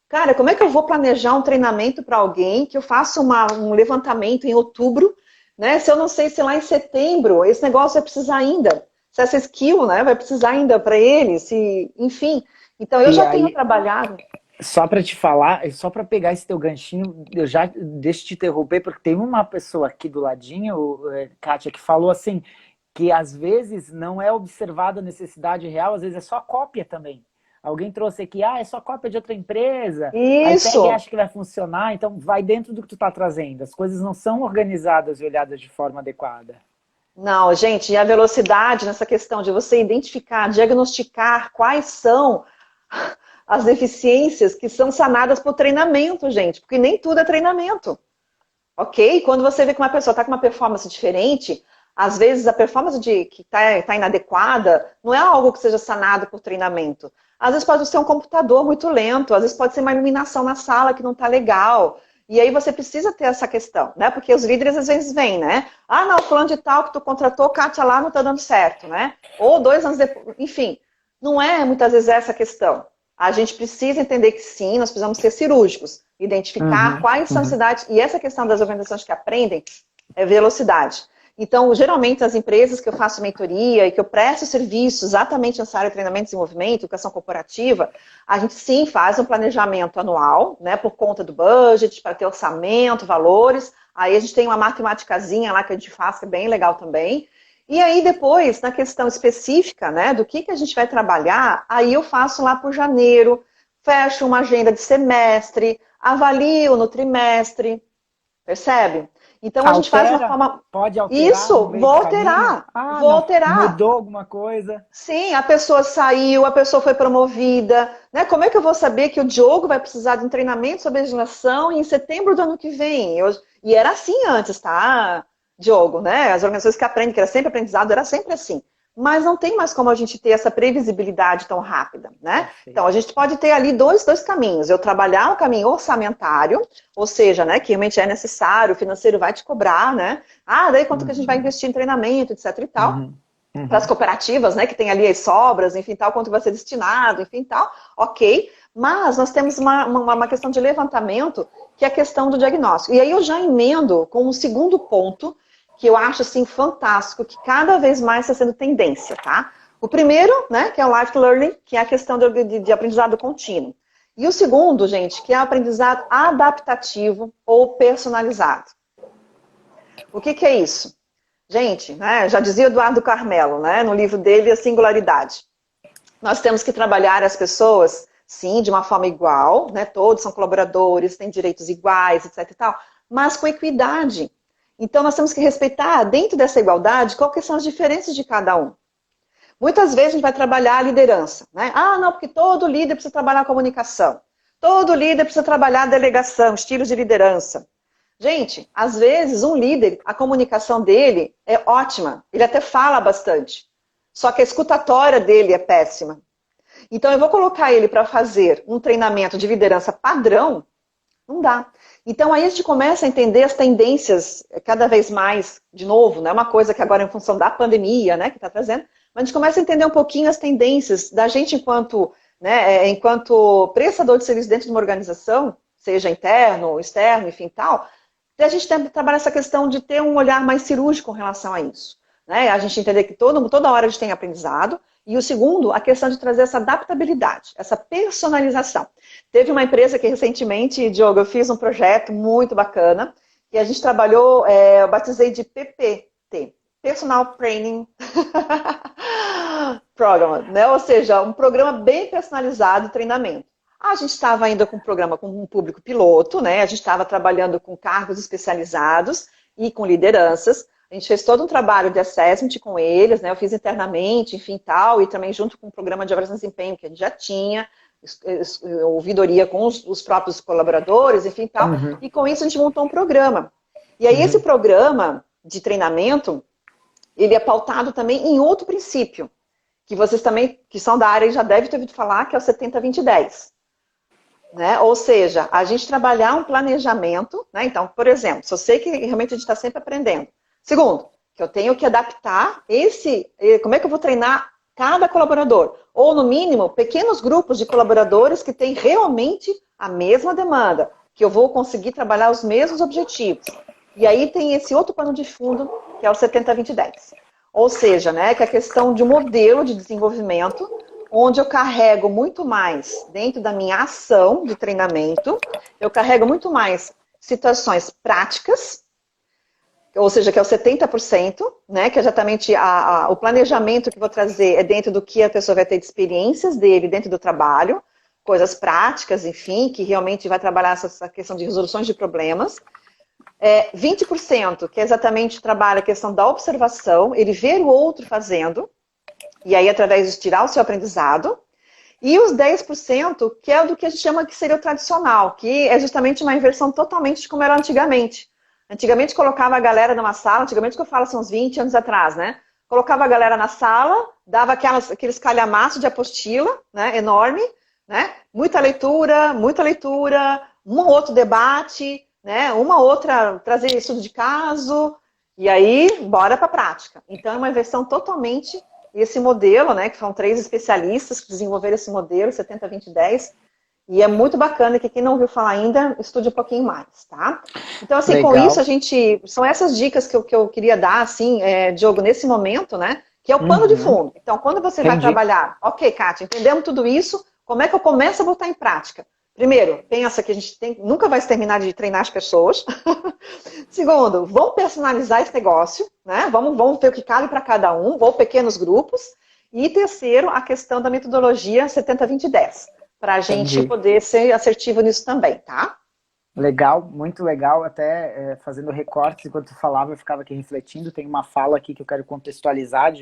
Cara, como é que eu vou planejar um treinamento para alguém que eu faça um levantamento em outubro, né? Se eu não sei se lá em setembro esse negócio vai precisar ainda, se essa skill, né, vai precisar ainda para ele, se, enfim. Então eu já tenho trabalhado. Só para te falar, só para pegar esse teu ganchinho, eu já deixo de te interromper, porque tem uma pessoa aqui do ladinho, Kátia, que falou assim, que às vezes não é observada a necessidade real, às vezes é só cópia também. Alguém trouxe aqui, é só cópia de outra empresa. Isso. Aí pega e acha que vai funcionar, então vai dentro do que tu está trazendo. As coisas não são organizadas e olhadas de forma adequada. Não, gente, e a velocidade nessa questão de você identificar, diagnosticar quais são as deficiências que são sanadas por treinamento, gente, porque nem tudo é treinamento. Ok? Quando você vê que uma pessoa está com uma performance diferente, às vezes a performance que está inadequada não é algo que seja sanado por treinamento. Às vezes pode ser um computador muito lento, às vezes pode ser uma iluminação na sala que não está legal. E aí você precisa ter essa questão, né? Porque os líderes às vezes vêm, né? Ah, não, fulano de tal que tu contratou, Kátia lá não está dando certo, né? Ou 2 anos depois, enfim. Não é muitas vezes essa questão. A gente precisa entender que sim, nós precisamos ser cirúrgicos, identificar quais são as cidades, e essa questão das organizações que aprendem é velocidade. Então, geralmente, as empresas que eu faço mentoria e que eu presto serviço exatamente nessa área de treinamento e desenvolvimento, educação corporativa, a gente sim faz um planejamento anual, né, por conta do budget, para ter orçamento, valores. Aí a gente tem uma matemáticazinha lá que a gente faz, que é bem legal também. E aí depois, na questão específica, né, do que a gente vai trabalhar, aí eu faço lá por janeiro, fecho uma agenda de semestre, avalio no trimestre, percebe? Então a gente faz uma forma... Pode alterar? Isso, vou alterar. Vou alterar. Mudou alguma coisa? Sim, a pessoa saiu, a pessoa foi promovida. Né? Como é que eu vou saber que o Diogo vai precisar de um treinamento sobre legislação em setembro do ano que vem? E era assim antes, tá, Diogo? Né? As organizações que aprendem, que era sempre aprendizado, era sempre assim. Mas não tem mais como a gente ter essa previsibilidade tão rápida, né? Então, a gente pode ter ali dois caminhos. Eu trabalhar um caminho orçamentário, ou seja, né, que realmente é necessário, o financeiro vai te cobrar, né? Ah, daí quanto que a gente vai investir em treinamento, etc e tal. Para as cooperativas, né, que tem ali as sobras, enfim, tal, quanto vai ser destinado, enfim, tal, ok. Mas nós temos uma questão de levantamento, que é a questão do diagnóstico. E aí eu já emendo com um segundo ponto, que eu acho, assim, fantástico, que cada vez mais está sendo tendência, tá? O primeiro, né, que é o Life Learning, que é a questão de aprendizado contínuo. E o segundo, gente, que é o aprendizado adaptativo ou personalizado. O que é isso? Gente, né, já dizia Eduardo Carmelo, né, no livro dele, A Singularidade. Nós temos que trabalhar as pessoas, sim, de uma forma igual, né, todos são colaboradores, têm direitos iguais, etc e tal, mas com equidade. Então, nós temos que respeitar, dentro dessa igualdade, quais são as diferenças de cada um. Muitas vezes a gente vai trabalhar a liderança, né? Ah, não, porque todo líder precisa trabalhar a comunicação. Todo líder precisa trabalhar a delegação, estilos de liderança. Gente, às vezes um líder, a comunicação dele é ótima, ele até fala bastante. Só que a escutatória dele é péssima. Então, eu vou colocar ele para fazer um treinamento de liderança padrão, não dá. Então, aí a gente começa a entender as tendências cada vez mais, de novo, não é uma coisa que agora é em função da pandemia, né, que está trazendo, mas a gente começa a entender um pouquinho as tendências da gente enquanto, né, enquanto prestador de serviço dentro de uma organização, seja interno, externo, enfim, tal, a gente tem que trabalhar essa questão de ter um olhar mais cirúrgico com relação a isso. Né? A gente entender que toda hora a gente tem aprendizado. E o segundo, a questão de trazer essa adaptabilidade, essa personalização. Teve uma empresa que recentemente, Diogo, eu fiz um projeto muito bacana, e a gente trabalhou, eu batizei de PPT, Personal Training Program, né? Ou seja, um programa bem personalizado de treinamento. A gente estava ainda com um programa com um público piloto, né? A gente estava trabalhando com cargos especializados e com lideranças. A gente fez todo um trabalho de assessment com eles, né? Eu fiz internamente, enfim, tal, e também junto com o programa de avaliação de desempenho que a gente já tinha, ouvidoria com os próprios colaboradores, enfim, tal. Uhum. E com isso a gente montou um programa. E aí esse programa de treinamento, ele é pautado também em outro princípio, que vocês também, que são da área, já devem ter ouvido falar, que é o 70-20-10. Né? Ou seja, a gente trabalhar um planejamento, né? Então, por exemplo, se eu sei que realmente a gente está sempre aprendendo. Segundo, que eu tenho que adaptar como é que eu vou treinar cada colaborador? Ou, no mínimo, pequenos grupos de colaboradores que têm realmente a mesma demanda, que eu vou conseguir trabalhar os mesmos objetivos. E aí tem esse outro pano de fundo, que é o 70-20-10. Ou seja, né, que é a questão de um modelo de desenvolvimento onde eu carrego muito mais, dentro da minha ação de treinamento, eu carrego muito mais situações práticas, ou seja, que é o 70%, né, que é exatamente o planejamento que eu vou trazer é dentro do que a pessoa vai ter de experiências dele dentro do trabalho, coisas práticas, enfim, que realmente vai trabalhar essa questão de resoluções de problemas. 20%, que é exatamente trabalha a questão da observação, ele ver o outro fazendo, e aí através de tirar o seu aprendizado. E os 10%, que é do que a gente chama que seria o tradicional, que é justamente uma inversão totalmente de como era antigamente. Antigamente colocava a galera numa sala, antigamente que eu falo, são uns 20 anos atrás, né? Colocava a galera na sala, dava aqueles calhamaços de apostila, né, enorme, né? Muita leitura, um ou outro debate, né? Uma outra trazer estudo de caso, e aí bora para a prática. Então é uma inversão totalmente. Esse modelo, né, que foram 3 especialistas que desenvolveram esse modelo, 70-20-10, e é muito bacana que quem não ouviu falar ainda, estude um pouquinho mais, tá? Então, assim, Legal. com isso, são essas dicas que eu queria dar, assim, Diogo, nesse momento, né, que é o pano de fundo. Então, quando você vai trabalhar, ok, Kátia, entendemos tudo isso, como é que eu começo a botar em prática? Primeiro, pensa que a gente nunca vai terminar de treinar as pessoas. Segundo, vamos personalizar esse negócio, né? Vamos ver o que cabe para cada um, ou pequenos grupos. E terceiro, a questão da metodologia 70-20-10, para a gente poder ser assertivo nisso também, tá? Legal, muito legal, até fazendo recortes, enquanto tu falava, eu ficava aqui refletindo, tem uma fala aqui que eu quero contextualizar,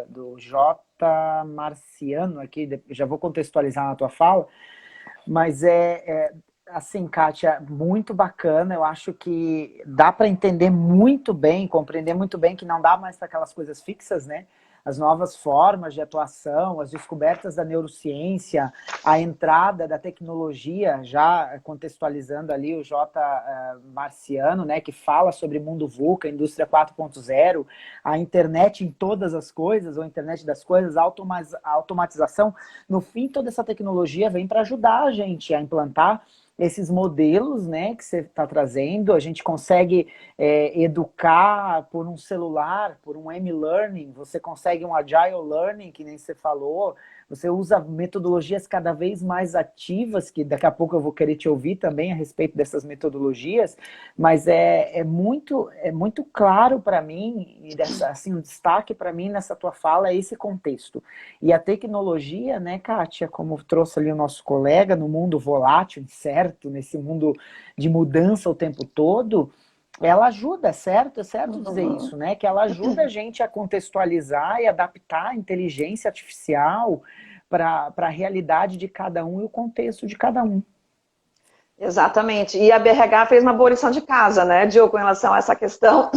do J. Marciano, aqui, já vou contextualizar na tua fala, mas assim, Kátia, muito bacana. Eu acho que dá para entender muito bem, compreender muito bem que não dá mais para aquelas coisas fixas, né? As novas formas de atuação, as descobertas da neurociência, a entrada da tecnologia, já contextualizando ali o J. Marciano, né, que fala sobre mundo VUCA, indústria 4.0, a internet em todas as coisas, ou a internet das coisas, a automatização. No fim, toda essa tecnologia vem para ajudar a gente a implantar esses modelos, né, que você está trazendo. A gente consegue educar por um celular, por um M-Learning, você consegue um Agile Learning, que nem você falou, você usa metodologias cada vez mais ativas, que daqui a pouco eu vou querer te ouvir também a respeito dessas metodologias, mas é muito claro para mim, e assim, um destaque para mim nessa tua fala é esse contexto. E a tecnologia, né, Kátia, como trouxe ali o nosso colega, no mundo volátil, incerto, nesse mundo de mudança o tempo todo, ela ajuda, é certo dizer isso, né? Que ela ajuda a gente a contextualizar e adaptar a inteligência artificial para a realidade de cada um e o contexto de cada um. Exatamente. E a BRH fez uma boa lição de casa, né, Diogo, com relação a essa questão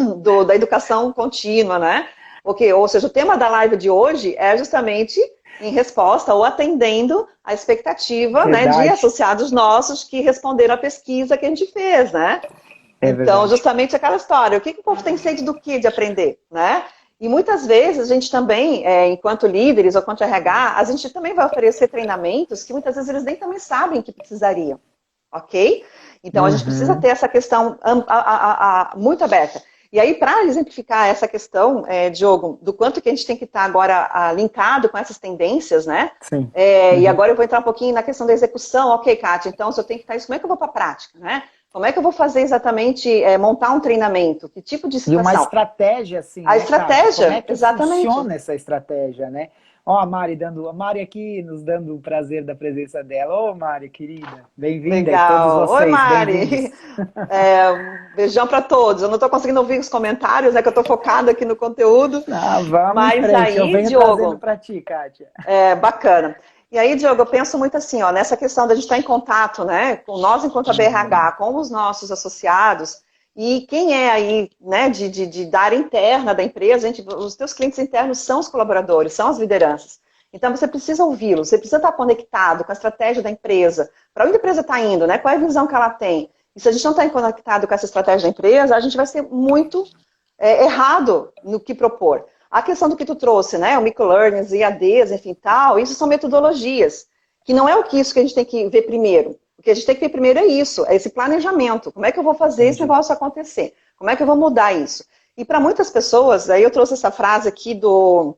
da educação contínua, né? Ou seja, o tema da live de hoje é justamente em resposta ou atendendo à expectativa, né, de associados nossos que responderam à pesquisa que a gente fez, né? Então, justamente aquela história, o que o povo tem sede do quê de aprender, né? E muitas vezes a gente também, enquanto líderes ou enquanto RH, a gente também vai oferecer treinamentos que muitas vezes eles nem também sabem que precisariam, ok? Então, a gente precisa ter essa questão muito aberta. E aí, para exemplificar essa questão, Diogo, do quanto que a gente tem que estar agora linkado com essas tendências, né? Sim. E agora eu vou entrar um pouquinho na questão da execução. Ok, Kátia, então se eu tenho que estar isso, como é que eu vou para a prática, né? Como é que eu vou fazer exatamente, montar um treinamento? Que tipo de situação? E uma estratégia, assim, a estratégia, como é que exatamente. funciona essa estratégia, né? Ó, a Mari aqui nos dando o prazer da presença dela. Ô, Mari, querida, bem-vinda, e todos Legal. Oi, vocês, Mari. bem-vindos. Um beijão para todos. Eu não estou conseguindo ouvir os comentários, que eu estou focada aqui no conteúdo. Vamos em Mas frente, eu aí, venho Diogo, trazendo para ti, Kátia. Bacana. E aí, Diogo, eu penso muito assim, nessa questão da gente estar em contato, né, com nós enquanto a BRH, com os nossos associados, e quem é aí, né, da área interna da empresa, os teus clientes internos são os colaboradores, são as lideranças. Então, você precisa ouvi-los, você precisa estar conectado com a estratégia da empresa, para onde a empresa está indo, né, qual é a visão que ela tem. E se a gente não está conectado com essa estratégia da empresa, a gente vai ser muito errado no que propor. A questão do que tu trouxe, né, o microlearning, IADs, enfim, tal, isso são metodologias, que não é isso que a gente tem que ver primeiro. O que a gente tem que ver primeiro é isso, é esse planejamento. Como é que eu vou fazer esse negócio acontecer? Como é que eu vou mudar isso? E para muitas pessoas, aí eu trouxe essa frase aqui do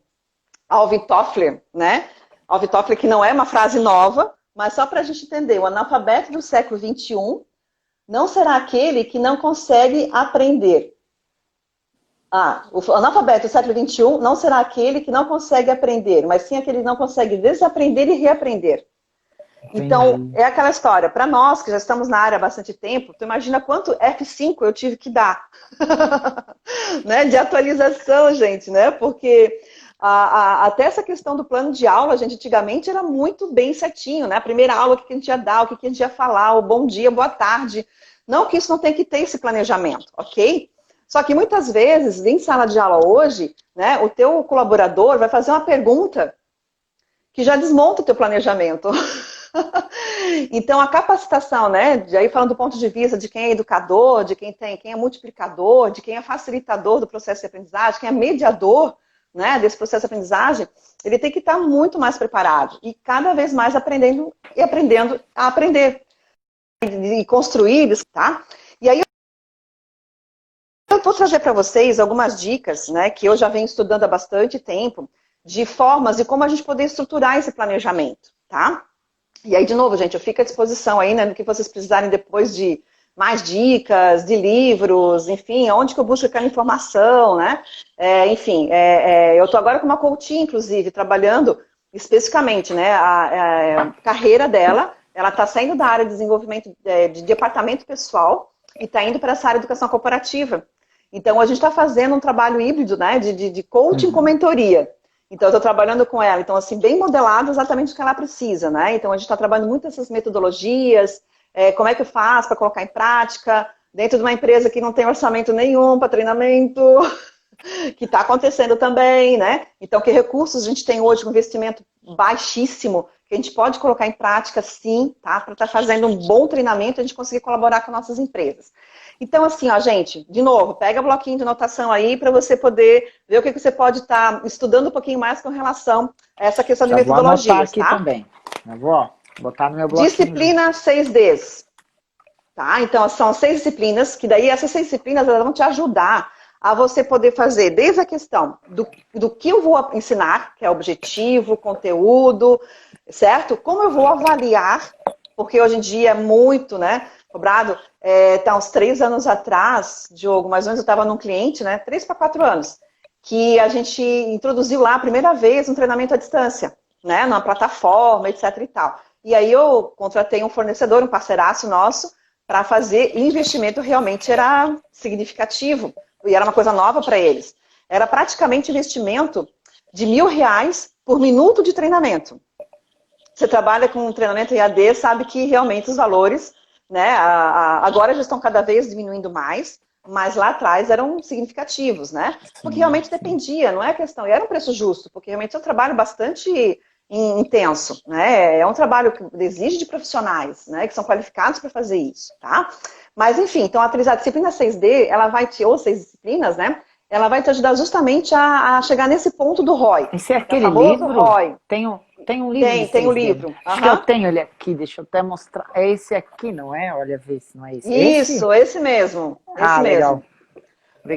Alvin Toffler, né? Alvin Toffler, que não é uma frase nova, mas só para a gente entender, o analfabeto do século XXI não será aquele que não consegue aprender. O analfabeto do século XXI não será aquele que não consegue aprender, mas sim aquele que não consegue desaprender e reaprender. Então, é aquela história. Para nós, que já estamos na área há bastante tempo, tu imagina quanto F5 eu tive que dar. Né? De atualização, gente, né? Porque até essa questão do plano de aula, gente, antigamente era muito bem certinho, né? A primeira aula, o que a gente ia dar, o que a gente ia falar, o bom dia, boa tarde. Não que isso não tenha que ter esse planejamento, ok? Só que muitas vezes, em sala de aula hoje, né, o teu colaborador vai fazer uma pergunta que já desmonta o teu planejamento. Então, a capacitação, né, de aí falando do ponto de vista de quem é educador, de quem é multiplicador, de quem é facilitador do processo de aprendizagem, quem é mediador, né, desse processo de aprendizagem, ele tem que estar muito mais preparado e cada vez mais aprendendo a aprender e construir, tá? E aí eu vou trazer para vocês algumas dicas, né, que eu já venho estudando há bastante tempo, de formas de como a gente poder estruturar esse planejamento, tá? E aí, de novo, gente, eu fico à disposição aí, né, no que vocês precisarem depois de mais dicas, de livros, enfim, onde que eu busco aquela informação, né? Eu estou agora com uma coaching, inclusive, trabalhando especificamente, né, a carreira dela, ela está saindo da área de desenvolvimento de departamento pessoal e está indo para essa área de educação corporativa. Então, a gente está fazendo um trabalho híbrido, né, de coaching com mentoria. Então, eu estou trabalhando com ela, então, assim, bem modelado exatamente o que ela precisa, né? Então, a gente está trabalhando muito essas metodologias, como é que eu faço para colocar em prática, dentro de uma empresa que não tem orçamento nenhum para treinamento, que está acontecendo também, né? Então, que recursos a gente tem hoje com investimento baixíssimo, que a gente pode colocar em prática, sim, tá? Para estar fazendo um bom treinamento e a gente conseguir colaborar com nossas empresas. Então, assim, ó, gente, de novo, pega o bloquinho de anotação aí para você poder ver o que você pode estar estudando um pouquinho mais com relação a essa questão de metodologias, vou anotar aqui tá? Também. Eu vou botar no meu bloquinho. Disciplina 6Ds. Tá? Então, são 6 disciplinas, que daí essas 6 disciplinas elas vão te ajudar a você poder fazer desde a questão do que eu vou ensinar, que é objetivo, conteúdo, certo? Como eu vou avaliar, porque hoje em dia é muito, né, cobrado. Tá uns 3 anos atrás, Diogo, mais ou menos eu estava num cliente, né, 3 para 4 anos, que a gente introduziu lá a primeira vez um treinamento à distância, né, numa plataforma, etc e tal. E aí eu contratei um fornecedor, um parceiraço nosso, para fazer, e o investimento realmente era significativo, e era uma coisa nova para eles. Era praticamente investimento de R$1.000 por minuto de treinamento. Você trabalha com um treinamento EAD, sabe que realmente os valores, né, agora já estão cada vez diminuindo mais, mas lá atrás eram significativos, né? Porque realmente dependia, não é questão, e era um preço justo, porque realmente é um trabalho bastante intenso, né? É um trabalho que exige de profissionais, né, que são qualificados para fazer isso, tá? Mas enfim, então a disciplina 6D, ela vai te, ou 6 disciplinas, né? Ela vai te ajudar justamente a chegar nesse ponto do ROI. Esse é aquele livro? ROI. Tem um livro? Tem um livro. Acho que eu tenho ele aqui, deixa eu até mostrar. É esse aqui, não é? Olha, vê se não é esse. Isso, esse mesmo. Esse legal. mesmo.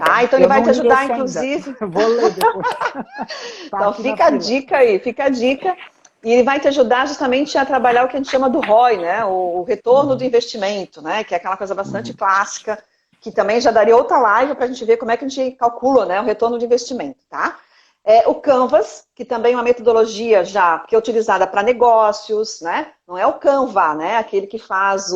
Ah, então ele vai te ajudar, inclusive. Eu vou ler depois. Então fica a dica aí, fica a dica. E ele vai te ajudar justamente a trabalhar o que a gente chama do ROI, né? O retorno do investimento, né? Que é aquela coisa bastante clássica, que também já daria outra live para a gente ver como é que a gente calcula, né, o retorno de investimento, tá? O Canvas, que também é uma metodologia já que é utilizada para negócios, né? Não é o Canva, né? Aquele que faz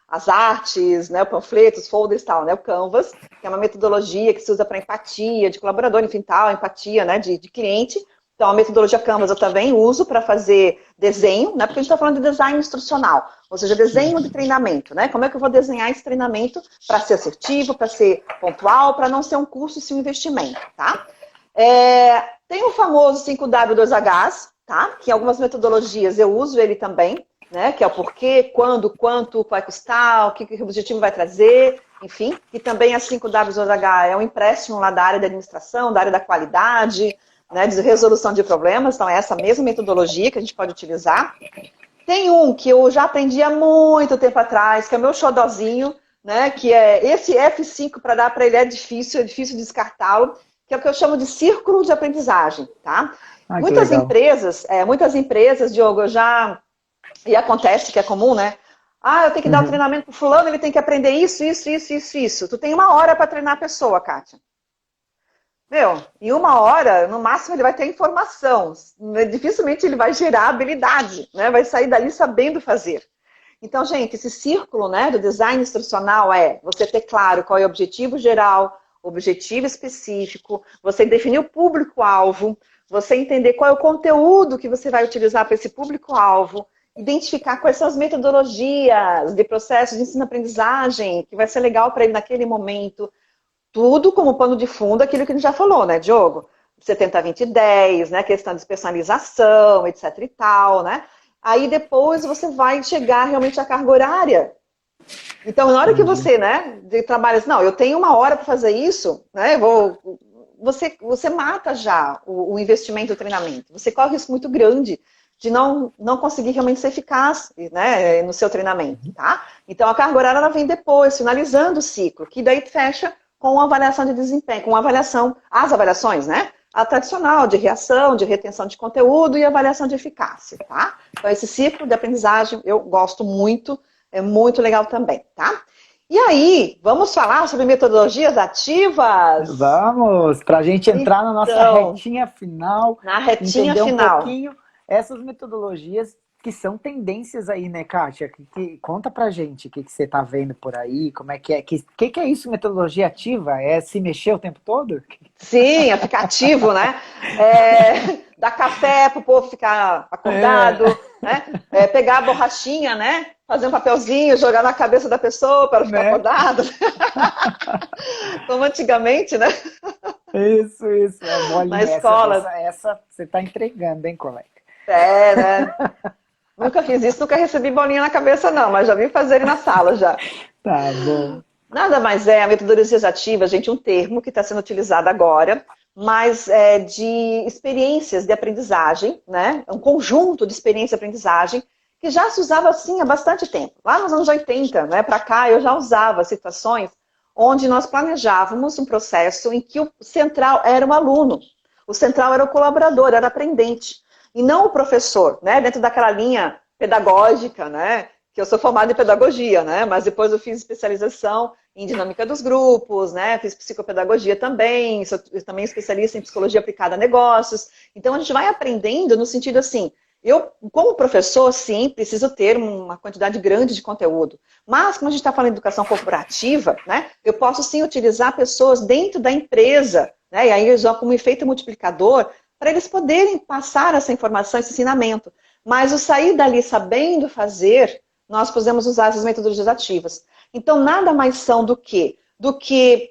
as artes, né? Panfletos, folders e tal, né? O Canvas, que é uma metodologia que se usa para empatia de colaborador, enfim, tal, empatia, né? De cliente. Então, a metodologia Canvas eu também uso para fazer desenho, né? Porque a gente está falando de design instrucional, ou seja, desenho de treinamento, né? Como é que eu vou desenhar esse treinamento para ser assertivo, para ser pontual, para não ser um curso sem investimento, tá? Tem o famoso 5W2Hs, tá? Que em algumas metodologias eu uso ele também, né? Que é o porquê, quando, quanto, vai custar, o que o objetivo vai trazer, enfim. E também a 5W2H é um empréstimo lá da área da administração, da área da qualidade, né, de resolução de problemas, então é essa mesma metodologia que a gente pode utilizar. Tem um que eu já aprendi há muito tempo atrás, que é o meu xodozinho, né, que é esse F5 para dar para ele é difícil descartá-lo, que é o que eu chamo de círculo de aprendizagem, tá? Muitas empresas, Diogo, e acontece que é comum, né? Eu tenho que dar um treinamento pro fulano, ele tem que aprender isso. Tu tem 1 hora para treinar a pessoa, Kátia. Em 1 hora, no máximo, ele vai ter informação. Dificilmente ele vai gerar habilidade, né? Vai sair dali sabendo fazer. Então, gente, esse círculo, né, do design instrucional é você ter claro qual é o objetivo geral, objetivo específico, você definir o público-alvo, você entender qual é o conteúdo que você vai utilizar para esse público-alvo, identificar quais são as metodologias de processos de ensino-aprendizagem, que vai ser legal para ele naquele momento. Tudo como pano de fundo, aquilo que a gente já falou, né, Diogo? 70-20-10, né, questão de personalização, etc e tal, né? Aí depois você vai chegar realmente à carga horária. Então, na hora que você, né, trabalha assim, não, eu tenho 1 hora para fazer isso, né, você mata já o investimento do treinamento. Você corre um risco muito grande de não conseguir realmente ser eficaz, né, no seu treinamento, tá? Então, a carga horária ela vem depois, finalizando o ciclo, que daí fecha com a avaliação de desempenho, as avaliações, né? A tradicional de reação, de retenção de conteúdo e avaliação de eficácia, tá? Então, esse ciclo de aprendizagem eu gosto muito, é muito legal também, tá? E aí, vamos falar sobre metodologias ativas? Vamos, para a gente entrar na nossa retinha final. Na retinha entender final. Um pouquinho essas metodologias que são tendências aí, né, Kátia? Conta pra gente o que você tá vendo por aí, como é que é. Que é isso, metodologia ativa? É se mexer o tempo todo? Sim, é ficar ativo, né? Dar café pro povo ficar acordado, né? Pegar a borrachinha, né? Fazer um papelzinho, jogar na cabeça da pessoa para ela ficar acordada. Como antigamente, né? Isso. Na escola. Essa você tá entregando, hein, colega? Né? Nunca fiz isso, nunca recebi bolinha na cabeça, não, mas já vim fazer ele na sala já. Tá bom. Nada mais é a metodologia ativa, gente, um termo que está sendo utilizado agora, mas de experiências de aprendizagem, né? Um conjunto de experiências de aprendizagem que já se usava assim há bastante tempo. Lá nos anos 80, né, para cá, eu já usava situações onde nós planejávamos um processo em que o central era o aluno, o central era o colaborador, era o aprendente. E não o professor, né? Dentro daquela linha pedagógica, né? Que eu sou formada em pedagogia, né? Mas depois eu fiz especialização em dinâmica dos grupos, né? Fiz psicopedagogia também, sou também especialista em psicologia aplicada a negócios. Então a gente vai aprendendo no sentido assim, eu, como professor, sim, preciso ter uma quantidade grande de conteúdo. Mas, como a gente está falando de educação corporativa, né? Eu posso sim utilizar pessoas dentro da empresa, né? E aí já como efeito multiplicador, para eles poderem passar essa informação, esse ensinamento. Mas o sair dali sabendo fazer, nós podemos usar essas metodologias ativas. Então, nada mais são do que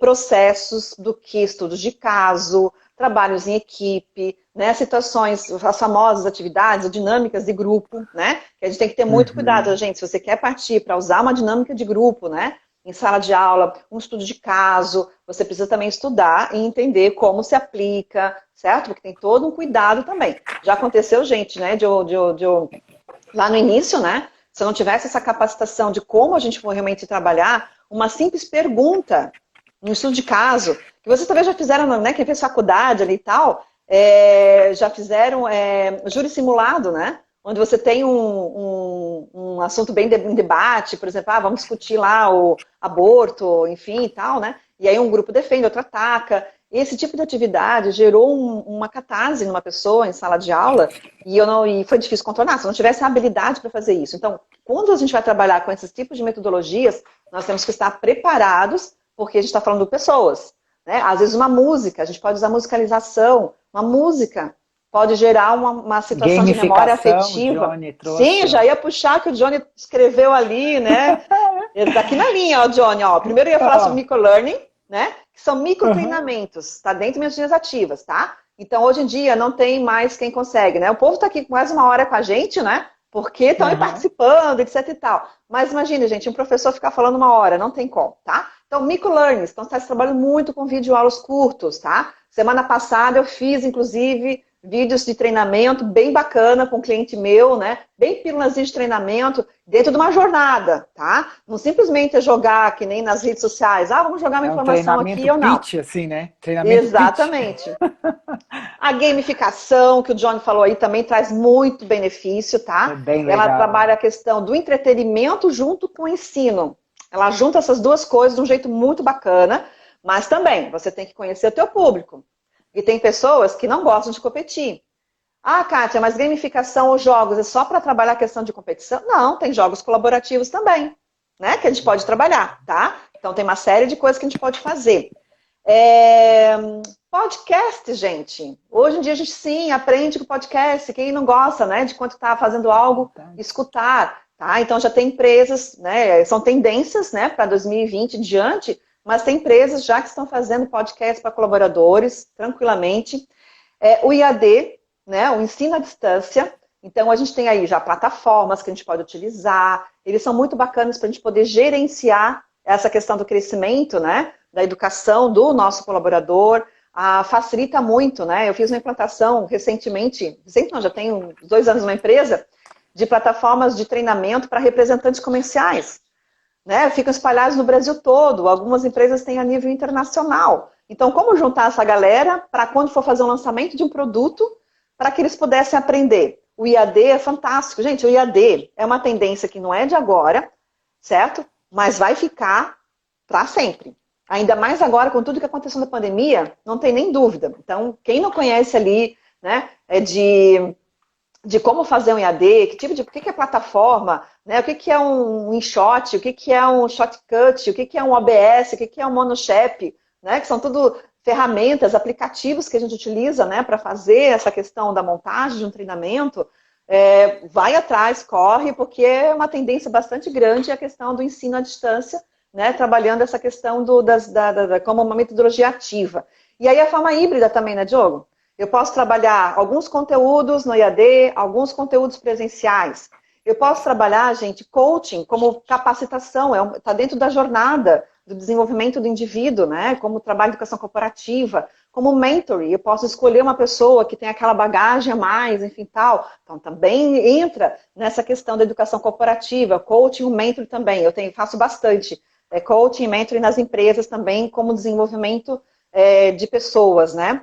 processos, do que estudos de caso, trabalhos em equipe, né, situações, as famosas atividades, dinâmicas de grupo, né? Que a gente tem que ter muito cuidado, gente. Se você quer partir para usar uma dinâmica de grupo, né? Em sala de aula, um estudo de caso, você precisa também estudar e entender como se aplica, certo? Porque tem todo um cuidado também. Já aconteceu, gente, né, lá no início, né, se eu não tivesse essa capacitação de como a gente for realmente trabalhar, uma simples pergunta, um estudo de caso, que vocês talvez já fizeram, né, quem fez faculdade ali e tal, já fizeram júri simulado, né? Onde você tem um assunto bem em debate, por exemplo, vamos discutir lá o aborto, enfim e tal, né? E aí um grupo defende, outro ataca. Esse tipo de atividade gerou uma catarse numa pessoa em sala de aula e foi difícil contornar, se não tivesse a habilidade para fazer isso. Então, quando a gente vai trabalhar com esses tipos de metodologias, nós temos que estar preparados, porque a gente está falando de pessoas, né? Às vezes uma música, a gente pode usar musicalização, uma música pode gerar uma situação de memória afetiva. Sim, já ia puxar que o Johnny escreveu ali, né? Está aqui na linha, ó, Johnny. Ó. Primeiro eu ia falar sobre microlearning, né? Que são microtreinamentos, tá dentro das minhas ativas, tá? Então, hoje em dia, não tem mais quem consegue, né? O povo está aqui quase uma hora com a gente, né? Porque estão aí participando, etc e tal. Mas imagine, gente, um professor ficar falando uma hora, não tem como, tá? Então, microlearnings, então está trabalhando muito com videoaulas curtos, tá? Semana passada eu fiz, inclusive, vídeos de treinamento bem bacana com um cliente meu, né? Bem pílulas de treinamento dentro de uma jornada, tá? Não simplesmente é jogar que nem nas redes sociais. Vamos jogar uma informação aqui ou não. Pitch, assim, né? Treinamento exatamente. A gamificação, que o Johnny falou aí, também traz muito benefício, tá? É bem legal. Ela trabalha a questão do entretenimento junto com o ensino. Ela junta essas duas coisas de um jeito muito bacana, mas também você tem que conhecer o teu público. E tem pessoas que não gostam de competir. Kátia, mas gamificação ou jogos é só para trabalhar a questão de competição? Não, tem jogos colaborativos também, né? Que a gente pode trabalhar, tá? Então tem uma série de coisas que a gente pode fazer. Podcast, gente. Hoje em dia a gente sim aprende com podcast. Quem não gosta, né? De quando está fazendo algo, escutar, tá? Então já tem empresas, né? São tendências, né? Para 2020 em diante. Mas tem empresas já que estão fazendo podcast para colaboradores, tranquilamente. O IAD, né, o ensino à distância. Então, a gente tem aí já plataformas que a gente pode utilizar. Eles são muito bacanas para a gente poder gerenciar essa questão do crescimento, né, da educação do nosso colaborador. Facilita muito, né? Eu fiz uma implantação recentemente, já tenho 2 anos numa empresa, de plataformas de treinamento para representantes comerciais. Né, ficam espalhados no Brasil todo, algumas empresas têm a nível internacional. Então, como juntar essa galera para quando for fazer um lançamento de um produto, para que eles pudessem aprender? O IAD é fantástico. Gente, o IAD é uma tendência que não é de agora, certo? Mas vai ficar para sempre. Ainda mais agora, com tudo que aconteceu na pandemia, não tem nem dúvida. Então, quem não conhece ali, né, de como fazer um IAD, o que é plataforma, né? O que é um InShot, o que é um Shotcut, o que é um OBS, o que é um MonoShep, né? Que são tudo ferramentas, aplicativos que a gente utiliza, né, para fazer essa questão da montagem de um treinamento. Vai atrás, corre, porque é uma tendência bastante grande a questão do ensino à distância, né, trabalhando essa questão como uma metodologia ativa. E aí a forma híbrida também, né, Diogo? Eu posso trabalhar alguns conteúdos no IAD, alguns conteúdos presenciais. Eu posso trabalhar, gente, coaching como capacitação, está dentro da jornada do desenvolvimento do indivíduo, né? Como trabalho de educação corporativa, como mentoring. Eu posso escolher uma pessoa que tem aquela bagagem a mais, enfim, tal. Então, também entra nessa questão da educação corporativa, coaching, o mentoring também. Eu faço bastante coaching e mentoring nas empresas também, como desenvolvimento de pessoas, né?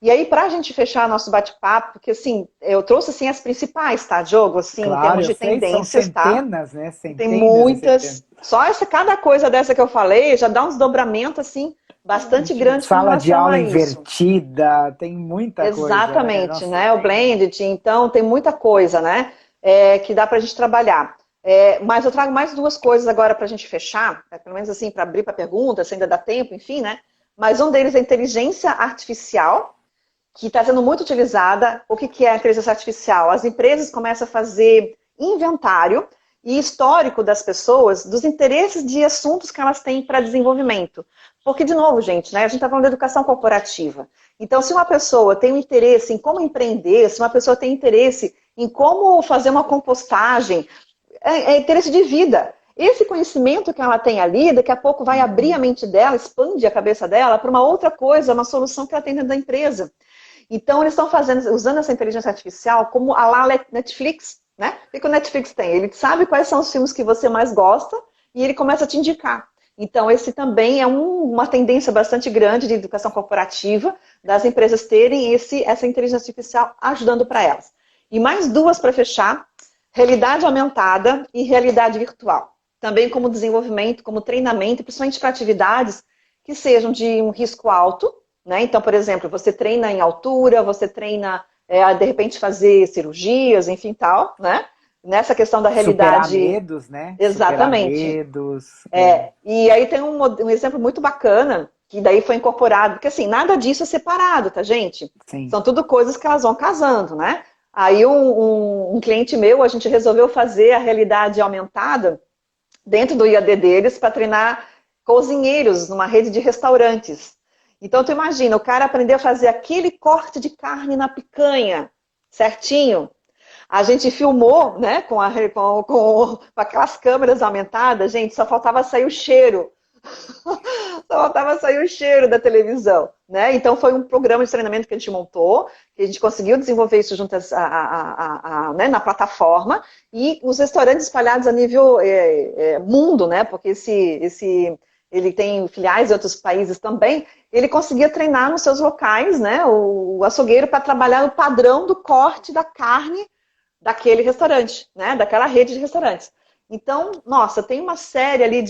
E aí, para a gente fechar nosso bate-papo, porque assim, eu trouxe assim, as principais, tá, Diogo? Assim, claro, em termos de tendências, são centenas, tá? Né? Centenas, tem muitas. Só cada coisa dessa que eu falei já dá um desdobramento assim, bastante grande. Sala de aula invertida, tem muita coisa. Exatamente, né? O blended, então tem muita coisa, né? Que dá para a gente trabalhar. Mas eu trago mais 2 coisas agora para a gente fechar, pelo menos assim, para abrir para perguntas, se ainda dá tempo, enfim, né? Mas um deles é a inteligência artificial, que está sendo muito utilizada. O que é a inteligência artificial? As empresas começam a fazer inventário e histórico das pessoas, dos interesses de assuntos que elas têm para desenvolvimento. Porque, de novo, gente, né, a gente está falando de educação corporativa. Então, se uma pessoa tem um interesse em como empreender, se uma pessoa tem interesse em como fazer uma compostagem, é interesse de vida. Esse conhecimento que ela tem ali, daqui a pouco vai abrir a mente dela, expande a cabeça dela para uma outra coisa, uma solução que ela tem dentro da empresa. Então, eles estão usando essa inteligência artificial como a lá Netflix, né? O que o Netflix tem? Ele sabe quais são os filmes que você mais gosta e ele começa a te indicar. Então, esse também é uma tendência bastante grande de educação corporativa, das empresas terem essa inteligência artificial ajudando para elas. E mais duas para fechar, realidade aumentada e realidade virtual. Também como desenvolvimento, como treinamento, principalmente para atividades que sejam de um risco alto, né? Então, por exemplo, você treina em altura, você treina, de repente, fazer cirurgias, enfim, tal, né? Nessa questão da realidade... Superar medos, né? Exatamente. Superar medos. E aí tem um exemplo muito bacana, que daí foi incorporado, porque assim, nada disso é separado, tá, gente? Sim. São tudo coisas que elas vão casando, né? Aí um cliente meu, a gente resolveu fazer a realidade aumentada dentro do IAD deles para treinar cozinheiros numa rede de restaurantes. Então, tu imagina, o cara aprendeu a fazer aquele corte de carne na picanha, certinho. A gente filmou, né, com aquelas câmeras aumentadas, gente, só faltava sair o cheiro. Só faltava sair o cheiro da televisão, né? Então foi um programa de treinamento que a gente montou, que a gente conseguiu desenvolver isso juntas né, na plataforma, e os restaurantes espalhados a nível mundo, né? Porque ele tem filiais em outros países também, ele conseguia treinar nos seus locais, né? O açougueiro para trabalhar o padrão do corte da carne daquele restaurante, né? Daquela rede de restaurantes. Então, nossa, tem uma série ali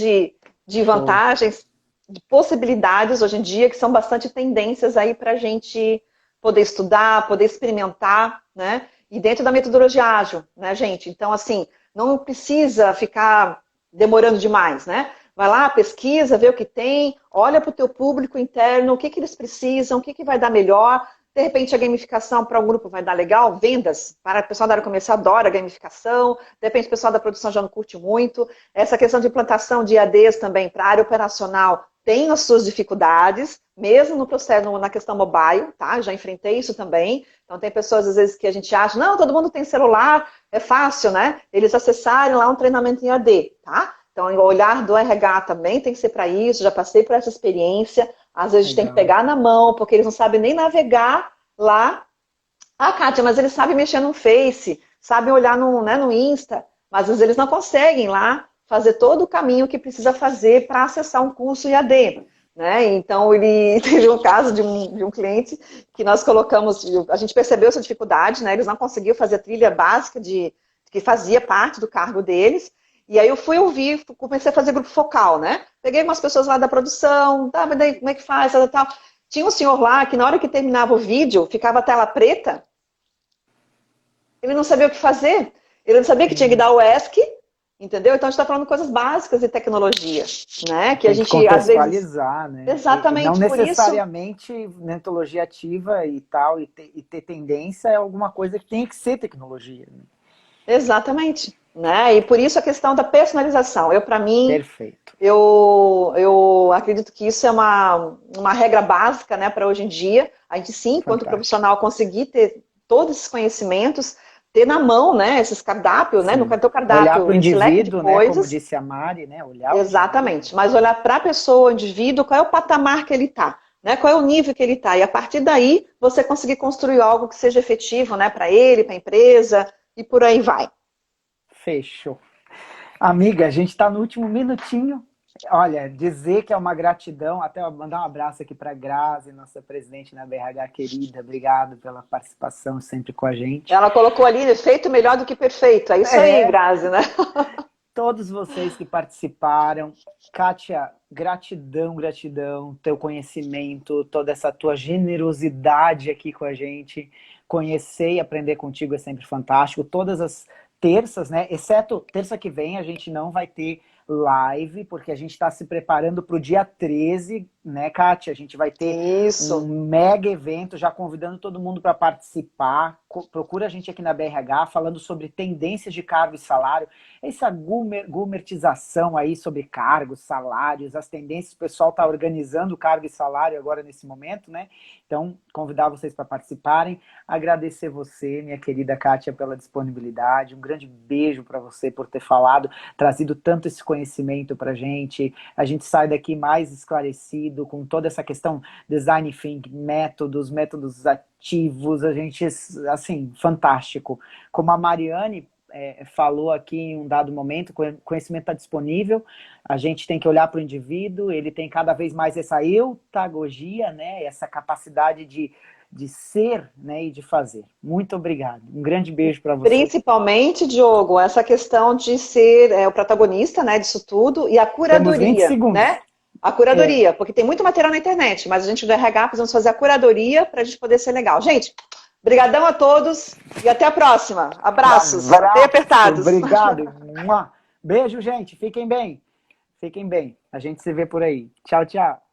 de vantagens, de possibilidades hoje em dia, que são bastante tendências aí para a gente poder estudar, poder experimentar, né? E dentro da metodologia ágil, né, gente? Então, assim, não precisa ficar demorando demais, né? Vai lá, pesquisa, vê o que tem, olha para o teu público interno, o que eles precisam, o que vai dar melhor. De repente a gamificação para um grupo vai dar legal, vendas, para o pessoal da área comercial adora gamificação, de repente o pessoal da produção já não curte muito. Essa questão de implantação de IADs também para a área operacional tem as suas dificuldades, mesmo no processo, na questão mobile, tá? Já enfrentei isso também. Então tem pessoas às vezes que a gente acha, não, todo mundo tem celular, é fácil, né? Eles acessarem lá um treinamento em IAD, tá? Então o olhar do RH também tem que ser para isso, já passei por essa experiência. Às vezes a gente tem que pegar na mão, porque eles não sabem nem navegar lá. Ah, Kátia, mas eles sabem mexer no Face, sabem olhar no Insta, mas às vezes eles não conseguem lá fazer todo o caminho que precisa fazer para acessar um curso IAD. Né? Então, ele teve um caso de um cliente que nós colocamos, a gente percebeu essa dificuldade, né? Eles não conseguiam fazer a trilha básica que fazia parte do cargo deles. E aí eu fui ouvir, comecei a fazer grupo focal, né? Peguei umas pessoas lá da produção, tá, mas daí como é que faz, tal. Tinha um senhor lá que na hora que terminava o vídeo, ficava a tela preta, ele não sabia o que fazer, ele não sabia que tinha que dar o ESC, entendeu? Então a gente está falando coisas básicas de tecnologia, né? Que a gente contextualizar, às vezes... né? Exatamente, não por necessariamente metodologia ativa e tal, e ter tendência é alguma coisa que tem que ser tecnologia. Né? Exatamente. Né? E por isso a questão da personalização. Para mim, perfeito. Eu acredito que isso é uma regra básica, né, para hoje em dia. A gente sim, enquanto profissional, conseguir ter todos esses conhecimentos, ter na mão, né, esses cardápios, né, no teu cardápio, olhar para o indivíduo, de coisas, né, como disse a Mari, né, olhar. Exatamente, mas olhar para a pessoa, o indivíduo, qual é o patamar que ele está, né, qual é o nível que ele está, e a partir daí você conseguir construir algo que seja efetivo, né, para ele, para a empresa, e por aí vai. Fechou. Amiga, a gente está no último minutinho. Olha, dizer que é uma gratidão, até mandar um abraço aqui para a Grazi, nossa presidente na BRH querida, obrigado pela participação sempre com a gente. Ela colocou ali, feito melhor do que perfeito, é isso aí, Grazi, né? Todos vocês que participaram, Kátia, gratidão, teu conhecimento, toda essa tua generosidade aqui com a gente, conhecer e aprender contigo é sempre fantástico, todas as terças, né? Exceto terça que vem a gente não vai ter live, porque a gente está se preparando para o dia 13, né, Kátia? A gente vai ter um mega evento, já convidando todo mundo para participar. Procura a gente aqui na BRH, falando sobre tendências de cargo e salário, essa gumertização aí sobre cargos, salários, as tendências, o pessoal está organizando cargo e salário agora nesse momento, né? Então, convidar vocês para participarem, agradecer você, minha querida Kátia, pela disponibilidade, um grande beijo para você por ter falado, trazido tanto esse conhecimento para a gente sai daqui mais esclarecido com toda essa questão design thinking, métodos ativos, a gente, assim, fantástico. Como a Mariane, falou aqui em um dado momento, o conhecimento está disponível, a gente tem que olhar para o indivíduo, ele tem cada vez mais essa eutagogia, né, essa capacidade de ser, né, e de fazer. Muito obrigado. Um grande beijo para você. Principalmente, Diogo, essa questão de ser o protagonista, né, disso tudo, e a curadoria, 20 segundos. né? A curadoria, porque tem muito material na internet, mas a gente do RH precisamos fazer a curadoria para a gente poder ser legal. Gente, brigadão a todos e até a próxima. Abraços, bem apertados. Obrigado. Beijo, gente. Fiquem bem. Fiquem bem. A gente se vê por aí. Tchau, tchau.